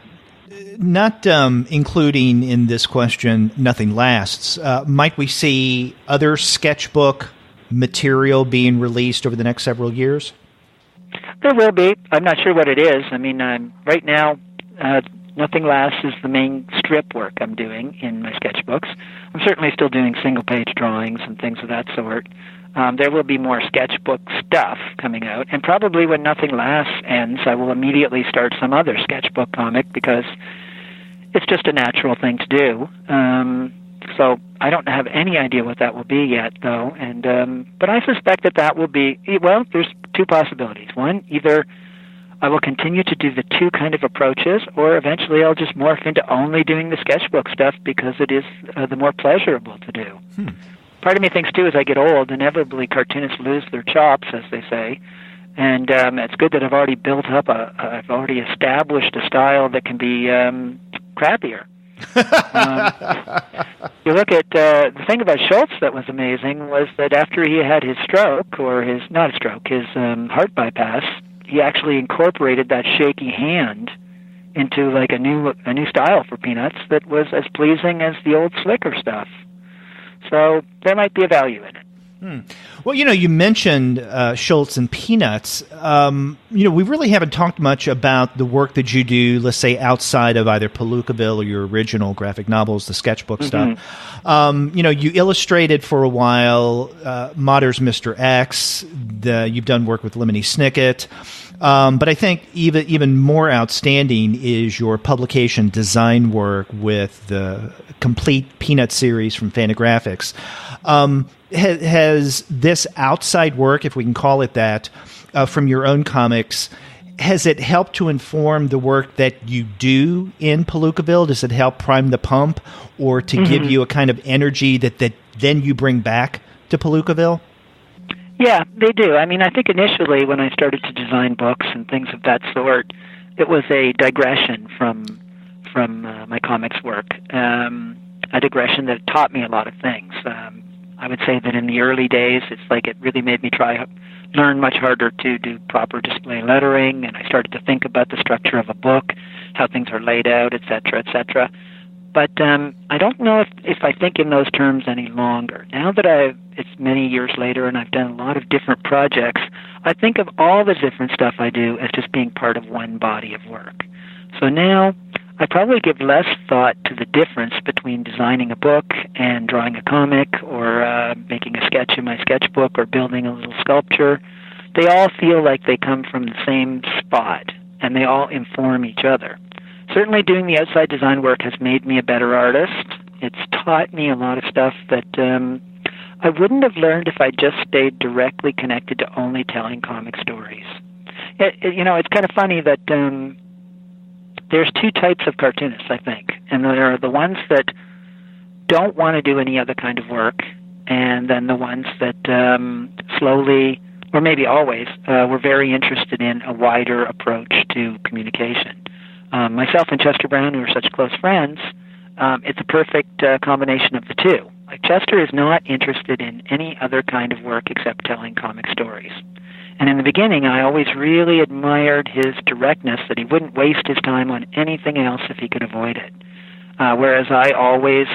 including in this question Nothing Lasts, might we see other sketchbook material being released over the next several years? There will be. I'm not sure what it is. I mean, right now, Nothing Lasts is the main strip work I'm doing in my sketchbooks. I'm certainly still doing single-page drawings and things of that sort. There will be more sketchbook stuff coming out, and probably when Nothing Lasts ends, I will immediately start some other sketchbook comic because it's just a natural thing to do. So I don't have any idea what that will be yet, though. But I suspect that will be, well, there's two possibilities. One, either I will continue to do the two kind of approaches, or eventually I'll just morph into only doing the sketchbook stuff because it is the more pleasurable to do. Part of me thinks, too, as I get old, inevitably cartoonists lose their chops, as they say. And it's good that I've already built up I've already established a style that can be crappier. You look at the thing about Schultz that was amazing was that after he had his stroke, or his heart bypass, he actually incorporated that shaky hand into like a new style for Peanuts that was as pleasing as the old slicker stuff. So there might be a value in it. Well, you mentioned Schultz and Peanuts. We really haven't talked much about the work that you do, let's say, outside of either Palookaville or your original graphic novels, the sketchbook stuff. You illustrated for a while Mahder's Mr. X. You've done work with Lemony Snicket. But I think even more outstanding is your publication design work with the complete Peanut series from Fantagraphics. has this outside work, if we can call it that, from your own comics, has it helped to inform the work that you do in Palookaville? Does it help prime the pump, or to give you a kind of energy that then you bring back to Palookaville? Yeah, they do. I mean, I think initially when I started to design books and things of that sort, it was a digression from my comics work, a digression that taught me a lot of things. I would say that in the early days, it's like it really made me learn much harder to do proper display lettering, and I started to think about the structure of a book, how things are laid out, et cetera, et cetera. But I don't know if I think in those terms any longer. Now that it's many years later and I've done a lot of different projects, I think of all the different stuff I do as just being part of one body of work. So now I probably give less thought to the difference between designing a book and drawing a comic, or making a sketch in my sketchbook, or building a little sculpture. They all feel like they come from the same spot, and they all inform each other. Certainly doing the outside design work has made me a better artist. It's taught me a lot of stuff that I wouldn't have learned if I just stayed directly connected to only telling comic stories. It's kind of funny that there's two types of cartoonists, I think. And there are the ones that don't want to do any other kind of work, and then the ones that slowly, or maybe always, were very interested in a wider approach to communication. Myself and Chester Brown, who are such close friends, it's a perfect combination of the two. Like, Chester is not interested in any other kind of work except telling comic stories. And in the beginning, I always really admired his directness, that he wouldn't waste his time on anything else if he could avoid it. Whereas I always,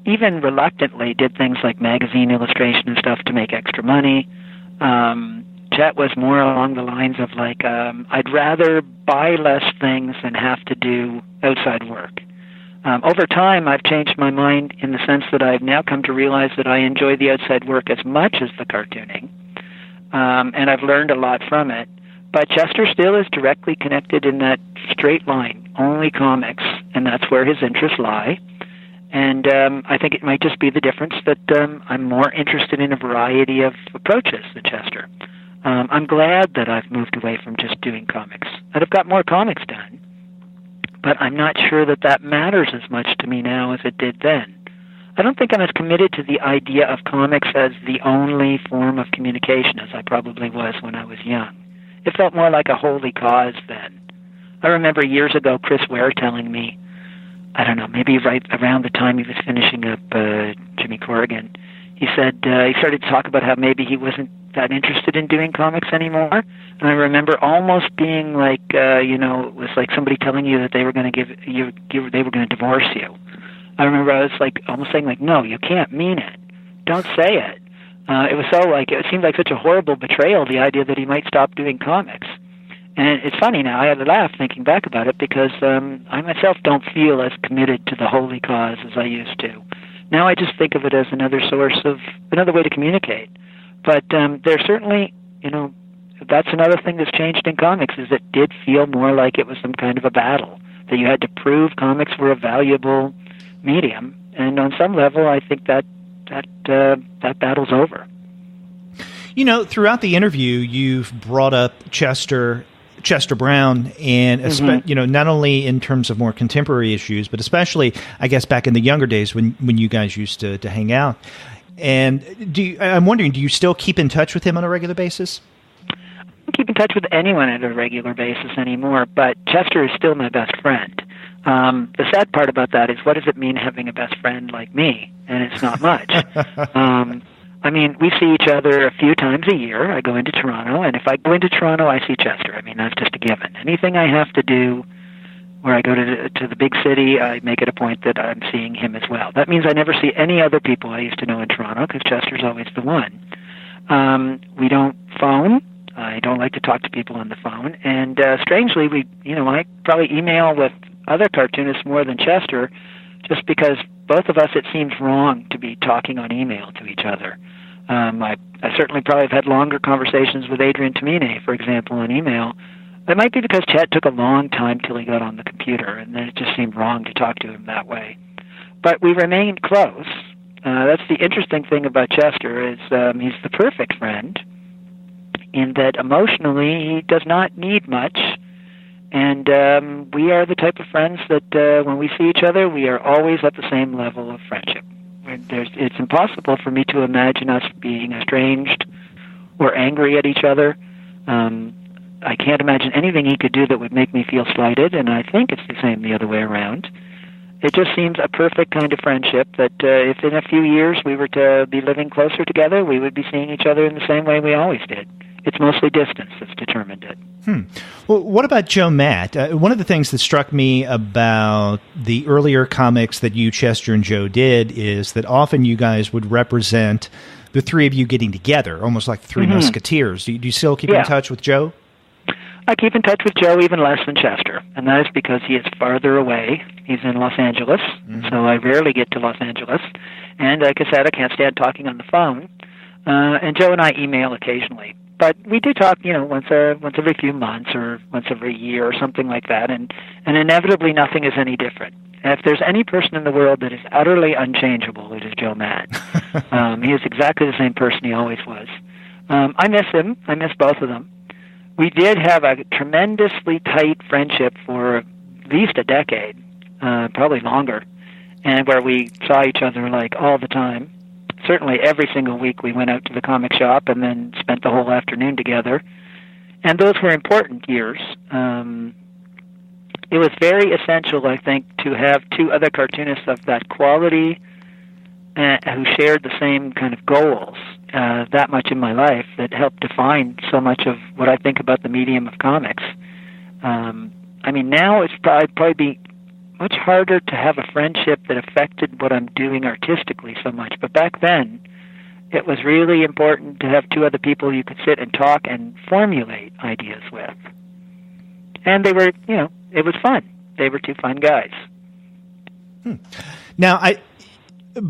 even reluctantly, did things like magazine illustration and stuff to make extra money. Chet was more along the lines of like, I'd rather buy less things than have to do outside work. Over time, I've changed my mind in the sense that I've now come to realize that I enjoy the outside work as much as the cartooning, and I've learned a lot from it. But Chester still is directly connected in that straight line, only comics, and that's where his interests lie. And I think it might just be the difference that I'm more interested in a variety of approaches than Chester. I'm glad that I've moved away from just doing comics. I've got more comics done, but I'm not sure that matters as much to me now as it did then. I don't think I'm as committed to the idea of comics as the only form of communication as I probably was when I was young. It felt more like a holy cause then. I remember years ago Chris Ware telling me, I don't know, maybe right around the time he was finishing up Jimmy Corrigan, he said he started to talk about how maybe he wasn't that interested in doing comics anymore. And I remember almost being like, it was like somebody telling you that they were going to they were going to divorce you. I remember I was like almost saying like, no, you can't mean it. Don't say it. It was so like, it seemed like such a horrible betrayal, the idea that he might stop doing comics. And it's funny now, I had a laugh thinking back about it, because I myself don't feel as committed to the holy cause as I used to. Now I just think of it as another way to communicate. But there's certainly, that's another thing that's changed in comics, is it did feel more like it was some kind of a battle, that you had to prove comics were a valuable medium. And on some level, I think that battle's over. Throughout the interview, you've brought up Chester Brown, and not only in terms of more contemporary issues, but especially, I guess, back in the younger days when you guys used to hang out. And I'm wondering, do you still keep in touch with him on a regular basis? I don't keep in touch with anyone on a regular basis anymore, but Chester is still my best friend. The sad part about that is, what does it mean having a best friend like me? And it's not much. I mean, we see each other a few times a year. I go into Toronto, and if I go into Toronto, I see Chester. I mean, that's just a given. Anything I have to do where I go to the big city, I make it a point that I'm seeing him as well. That means I never see any other people I used to know in Toronto, because Chester's always the one. We don't phone. I don't like to talk to people on the phone. And strangely, I probably email with other cartoonists more than Chester, just because both of us, it seems wrong to be talking on email to each other. I certainly probably have had longer conversations with Adrian Tamine, for example, on email. It might be because Chet took a long time till he got on the computer, and then it just seemed wrong to talk to him that way. But we remained close. That's the interesting thing about Chester is he's the perfect friend in that emotionally he does not need much, and we are the type of friends that when we see each other, we are always at the same level of friendship. It's impossible for me to imagine us being estranged or angry at each other. I can't imagine anything he could do that would make me feel slighted, and I think it's the same the other way around. It just seems a perfect kind of friendship that if in a few years we were to be living closer together, we would be seeing each other in the same way we always did. It's mostly distance that's determined it. Well, what about Joe Matt? One of the things that struck me about the earlier comics that you, Chester, and Joe did is that often you guys would represent the three of you getting together, almost like three musketeers. Do you still keep in touch with Joe? I keep in touch with Joe even less than Chester, and that is because he is farther away. He's in Los Angeles, so I rarely get to Los Angeles. And like I said, I can't stand talking on the phone. And Joe and I email occasionally. But we do talk, once every few months or once every year or something like that, and inevitably nothing is any different. And if there's any person in the world that is utterly unchangeable, it is Joe Matt. He is exactly the same person he always was. I miss him. I miss both of them. We did have a tremendously tight friendship for at least a decade, probably longer, and where we saw each other like all the time. Certainly every single week we went out to the comic shop and then spent the whole afternoon together. And those were important years. It was very essential, I think, to have two other cartoonists of that quality who shared the same kind of goals that much in my life that helped define so much of what I think about the medium of comics. Now it's probably be much harder to have a friendship that affected what I'm doing artistically so much. But back then, it was really important to have two other people you could sit and talk and formulate ideas with. And they were, it was fun. They were two fun guys. Now,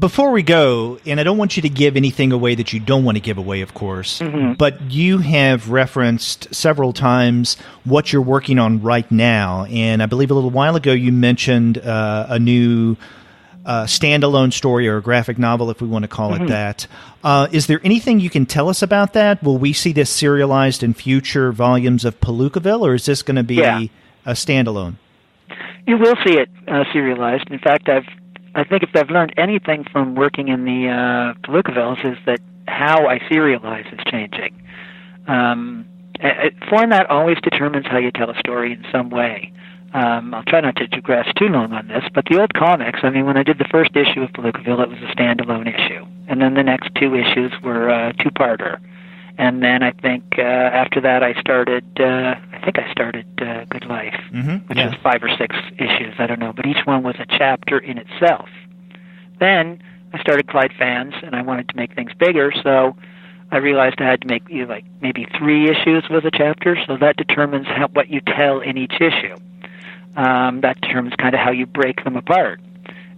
before we go, and I don't want you to give anything away that you don't want to give away, of course, but you have referenced several times what you're working on right now. And I believe a little while ago you mentioned a new standalone story or a graphic novel, if we want to call it that. Is there anything you can tell us about that? Will we see this serialized in future volumes of Palookaville, or is this going to be a standalone? You will see it serialized. In fact, I think if I've learned anything from working in the Palookavilles is that how I serialize is changing. Format always determines how you tell a story in some way. I'll try not to digress too long on this, but the old comics, when I did the first issue of Palookaville, it was a standalone issue. And then the next two issues were a two-parter. And then I think after that I started Good Life, which was 5 or 6 issues, I don't know, but each one was a chapter in itself. Then I started Clyde Fans, and I wanted to make things bigger, so I realized I had to make maybe 3 issues was a chapter, so that determines what you tell in each issue. That determines kind of how you break them apart.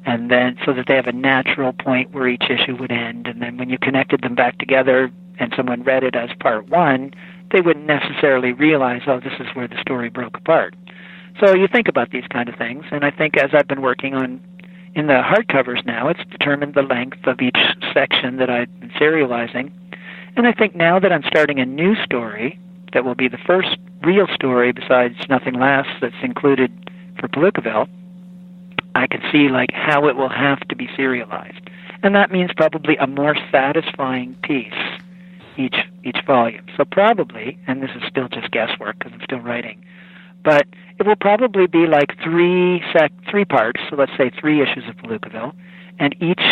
And then so that they have a natural point where each issue would end, and then when you connected them back together and someone read it as part 1, they wouldn't necessarily realize, this is where the story broke apart. So you think about these kind of things, and I think as I've been working on in the hardcovers now, it's determined the length of each section that I've been serializing. And I think now that I'm starting a new story that will be the first real story besides Nothing Lasts that's included for Palookaville, I can see how it will have to be serialized. And that means probably a more satisfying piece each volume. So probably, and this is still just guesswork because I'm still writing, but it will probably be 3 parts, so let's say 3 issues of Palookaville, and each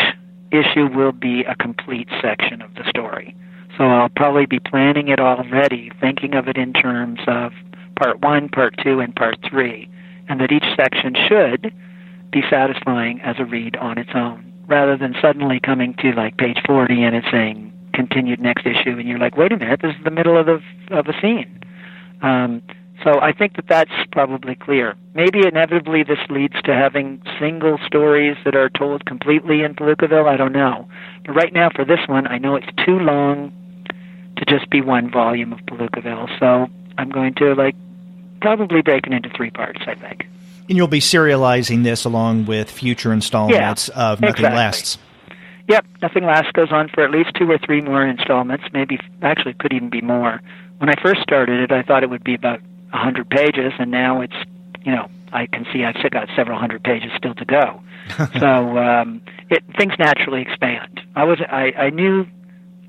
issue will be a complete section of the story. So I'll probably be planning it already, thinking of it in terms of part 1, part 2, and part 3, and that each section should be satisfying as a read on its own, rather than suddenly coming to page 40 and it's saying continued next issue, and you're like, wait a minute, this is the middle of a scene. So I think that's probably clear. Maybe inevitably this leads to having single stories that are told completely in Palookaville, I don't know. But right now for this one, I know it's too long to just be 1 volume of Palookaville, so I'm going to probably break it into 3 parts, I think. And you'll be serializing this along with future installments of Nothing Lasts. Yep, Nothing Lasts goes on for at least 2 or 3 more installments, maybe, actually could even be more. When I first started it, I thought it would be about 100 pages, and now it's, I can see I've still got several hundred pages still to go. So things naturally expand. I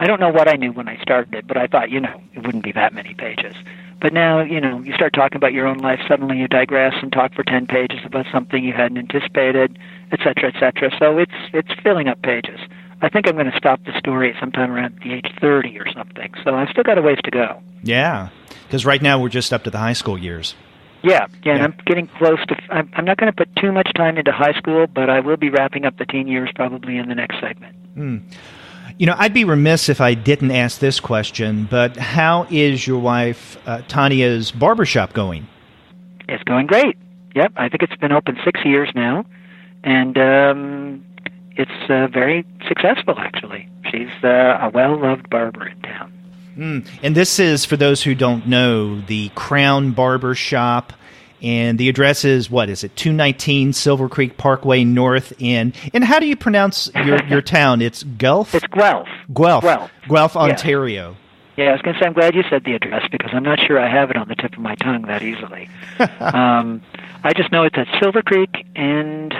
don't know what I knew when I started it, but I thought, it wouldn't be that many pages. But now, you start talking about your own life, suddenly you digress and talk for 10 pages about something you hadn't anticipated, et cetera, et cetera. So it's filling up pages. I think I'm going to stop the story at sometime around the age 30 or something. So I've still got a ways to go. Yeah, because right now we're just up to the high school years. Yeah, and I'm getting close to... I'm not going to put too much time into high school, but I will be wrapping up the teen years probably in the next segment. I'd be remiss if I didn't ask this question, but how is your wife, Tanya's barbershop going? It's going great. Yep, I think it's been open 6 years now, and it's very successful, actually. She's a well-loved barber in town. And this is, for those who don't know, the Crown Barber Shop, and the address is, what is it, 219 Silver Creek Parkway North in, and how do you pronounce your town? It's Guelph? It's Guelph. Guelph, Ontario. Yeah, I was going to say, I'm glad you said the address, because I'm not sure I have it on the tip of my tongue that easily. I just know it's at Silver Creek and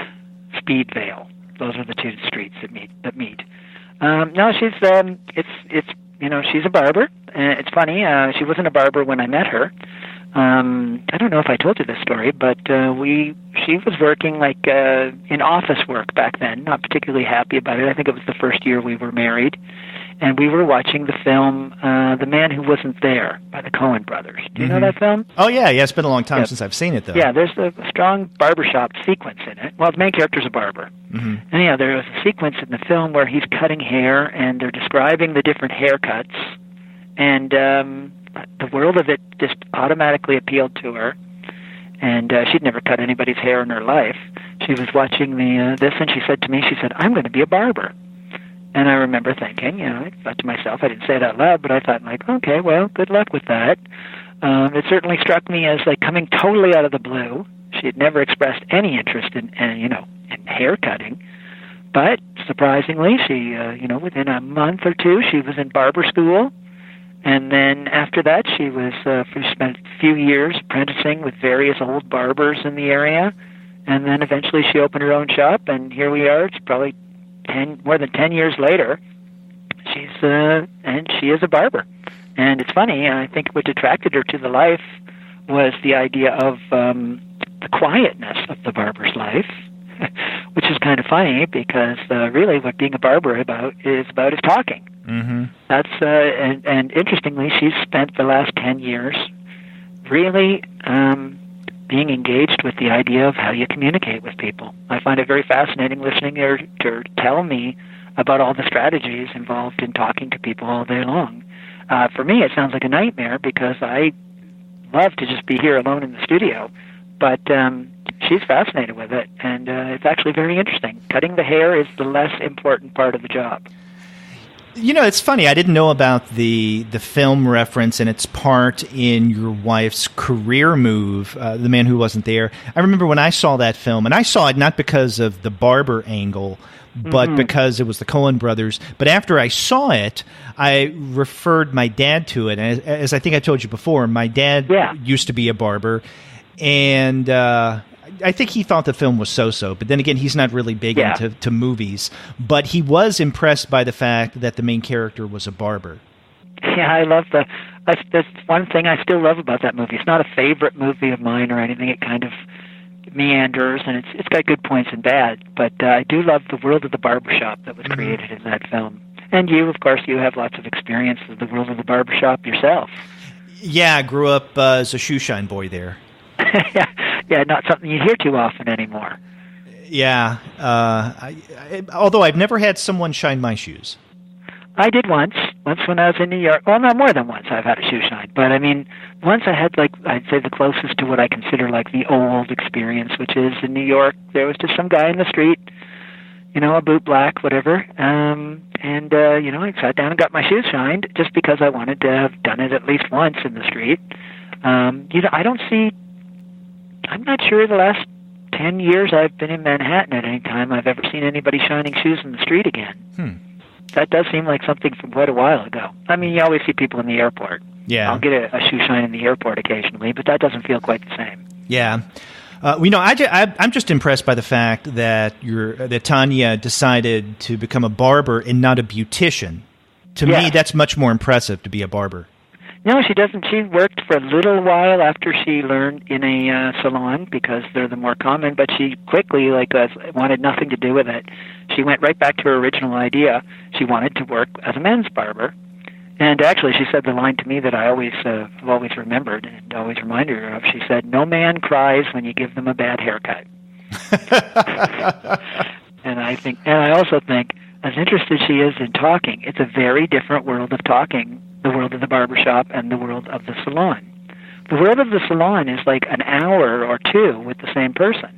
Speedvale. Those are the 2 streets that meet. No, she's a barber. It's funny, she wasn't a barber when I met her. I don't know if I told you this story, but she was working in office work back then, not particularly happy about it. I think it was the first year we were married. And we were watching the film The Man Who Wasn't There by the Coen brothers. Do you know that film? Oh, yeah. It's been a long time since I've seen it, though. Yeah, there's a strong barbershop sequence in it. Well, the main character's a barber. Anyhow, there was a sequence in the film where he's cutting hair, and they're describing the different haircuts. And the world of it just automatically appealed to her. And she'd never cut anybody's hair in her life. She was watching this, and she said to me, I'm going to be a barber. And I remember thinking, I thought to myself, I didn't say it out loud, but I thought, okay, well, good luck with that. It certainly struck me as coming totally out of the blue. She had never expressed any interest in hair cutting. But surprisingly, she, within a month or 2, she was in barber school. And then after that, she spent a few years apprenticing with various old barbers in the area. And then eventually she opened her own shop, and here we are. It's probably more than 10 years later. And she is a barber. And it's funny, I think what attracted her to the life was the idea of the quietness of the barber's life, which is kind of funny because really what being a barber is talking. That's and interestingly, she's spent the last 10 years really being engaged with the idea of how you communicate with people. I find it very fascinating listening to her tell me about all the strategies involved in talking to people all day long. For me, it sounds like a nightmare because I love to just be here alone in the studio, but she's fascinated with it, and it's actually very interesting. Cutting the hair is the less important part of the job. It's funny. I didn't know about the film reference and its part in your wife's career move, The Man Who Wasn't There. I remember when I saw that film, and I saw it not because of the barber angle, but because it was the Coen brothers. But after I saw it, I referred my dad to it. And as I think I told you before, my dad used to be a barber, and I think he thought the film was so-so, but then again, he's not really big into movies. But he was impressed by the fact that the main character was a barber. Yeah, I love that's one thing I still love about that movie. It's not a favorite movie of mine or anything. It kind of meanders, and it's got good points and bad. But I do love the world of the barbershop that was created in that film. And you, of course, you have lots of experience with the world of the barbershop yourself. Yeah, I grew up as a shoeshine boy there. Yeah, not something you hear too often anymore. Yeah, although I've never had someone shine my shoes. I did once when I was in New York. Well, not more than once I've had a shoe shine. But, I mean, once I had, I'd say the closest to what I consider, the old experience, which is in New York, there was just some guy in the street, a boot black, whatever, I sat down and got my shoes shined just because I wanted to have done it at least once in the street. I don't see... I'm not sure the last 10 years I've been in Manhattan at any time I've ever seen anybody shining shoes in the street again. That does seem like something from quite a while ago. I mean, you always see people in the airport. Yeah. I'll get a shoe shine in the airport occasionally, but that doesn't feel quite the same. Yeah. I'm just impressed by the fact that that Tanya decided to become a barber and not a beautician. To me, that's much more impressive to be a barber. No, she doesn't. She worked for a little while after she learned in a salon because they're the more common, but she quickly wanted nothing to do with it. She went right back to her original idea. She wanted to work as a men's barber. And actually, she said the line to me that I have always remembered and always reminded her of. She said, "No man cries when you give them a bad haircut." And I also think, as interested she is in talking, it's a very different world of talking, the world of the barbershop and the world of the salon. The world of the salon is like an hour or two with the same person.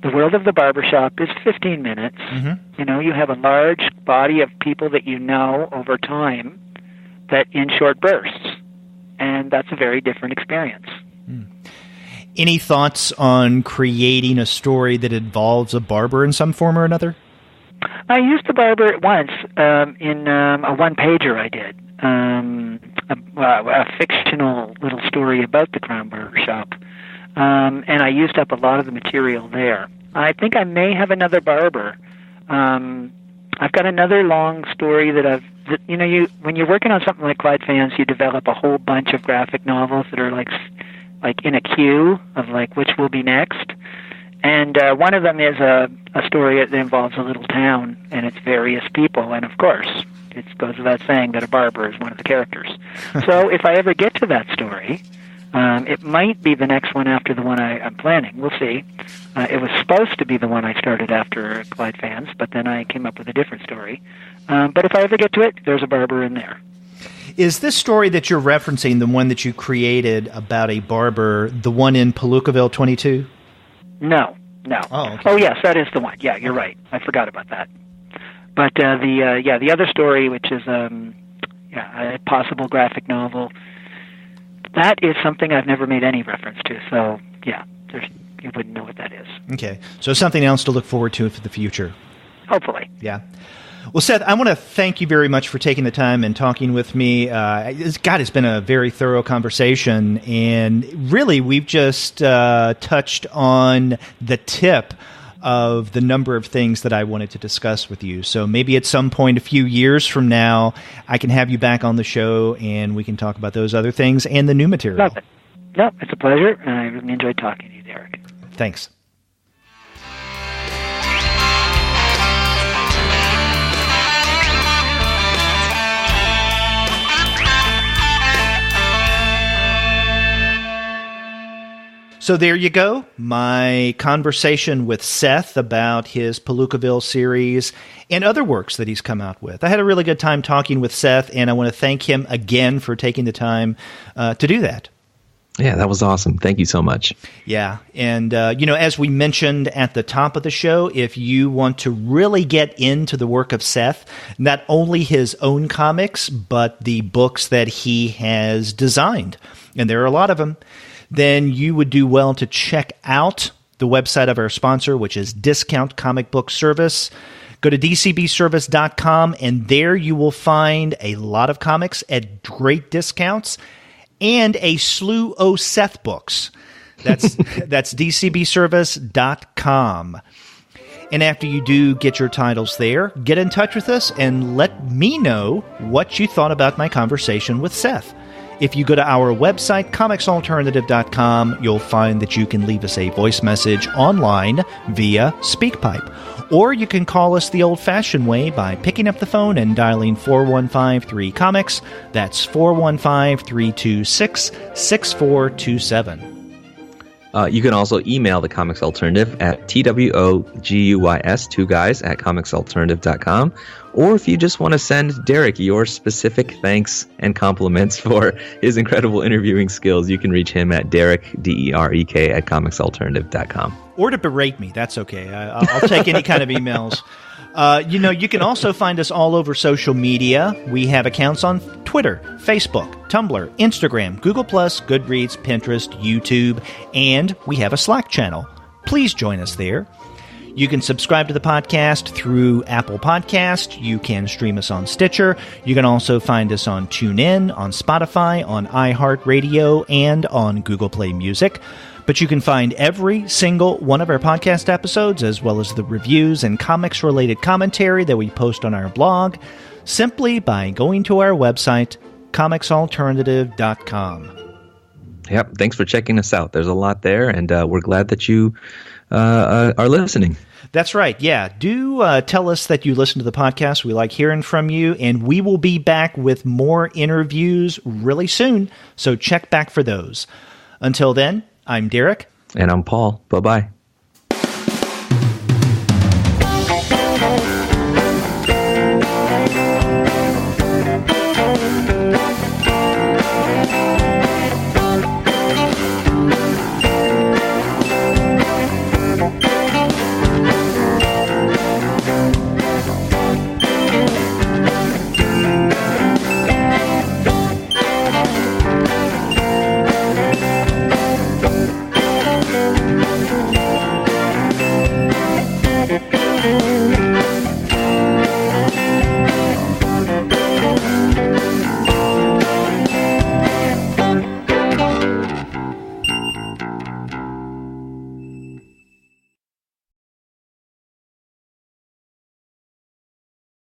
The world of the barbershop is 15 minutes. Mm-hmm. You have a large body of people that you know over time, that in short bursts, and that's a very different experience. Any thoughts on creating a story that involves a barber in some form or another? I used the barber once in a one-pager I did, a fictional little story about the Crown Barber Shop, and I used up a lot of the material there. I think I may have another barber. I've got another long story when you're working on something like Clyde Fans, you develop a whole bunch of graphic novels that are like in a queue of which will be next. And one of them is a story that involves a little town and its various people. And of course, it goes without saying that a barber is one of the characters. So if I ever get to that story, it might be the next one after the one I'm planning. We'll see. It was supposed to be the one I started after Clyde Fans, but then I came up with a different story. But if I ever get to it, there's a barber in there. Is this story that you're referencing, the one that you created about a barber, the one in Palookaville 22? No. Oh, okay. Oh, yes, that is the one. Yeah, you're right. I forgot about that. But the other story, which is a possible graphic novel, that is something I've never made any reference to. So, you wouldn't know what that is. Okay. So something else to look forward to for the future. Hopefully. Yeah. Well, Seth, I want to thank you very much for taking the time and talking with me. It's been a very thorough conversation, and really we've just touched on the tip of the number of things that I wanted to discuss with you. So maybe at some point a few years from now, I can have you back on the show and we can talk about those other things and the new material. Love it. No, it's a pleasure, and I really enjoyed talking to you, Derek. Thanks. So there you go, my conversation with Seth about his Palookaville series and other works that he's come out with. I had a really good time talking with Seth, and I want to thank him again for taking the time to do that. Yeah, that was awesome. Thank you so much. Yeah, and as we mentioned at the top of the show, if you want to really get into the work of Seth, not only his own comics, but the books that he has designed, and there are a lot of them, then you would do well to check out the website of our sponsor, which is Discount Comic Book Service. Go to dcbservice.com, and there you will find a lot of comics at great discounts and a slew of Seth books. That's dcbservice.com. And after you do get your titles there, get in touch with us and let me know what you thought about my conversation with Seth. If you go to our website, comicsalternative.com, you'll find that you can leave us a voice message online via SpeakPipe. Or you can call us the old-fashioned way by picking up the phone and dialing 4153-COMICS. That's 415-326-6427. You can also email the Comics Alternative at TWOGUYS, two guys, at comicsalternative.com. Or if you just want to send Derek your specific thanks and compliments for his incredible interviewing skills, you can reach him at Derek, D-E-R-E-K, at comicsalternative.com. Or to berate me, that's okay. I'll take any kind of emails. You can also find us all over social media. We have accounts on Twitter, Facebook, Tumblr, Instagram, Google+, Goodreads, Pinterest, YouTube, and we have a Slack channel. please join us there. You can subscribe to the podcast through Apple Podcast. You can stream us on Stitcher. You can also find us on TuneIn, on Spotify, on iHeartRadio, and on Google Play Music. But you can find every single one of our podcast episodes, as well as the reviews and comics-related commentary that we post on our blog, simply by going to our website, comicsalternative.com. Yep. Thanks for checking us out. There's a lot there, and we're glad that you are listening. That's right. Yeah. Do tell us that you listen to the podcast. We like hearing from you, and we will be back with more interviews really soon. So check back for those. Until then, I'm Derek. And I'm Paul. Bye-bye.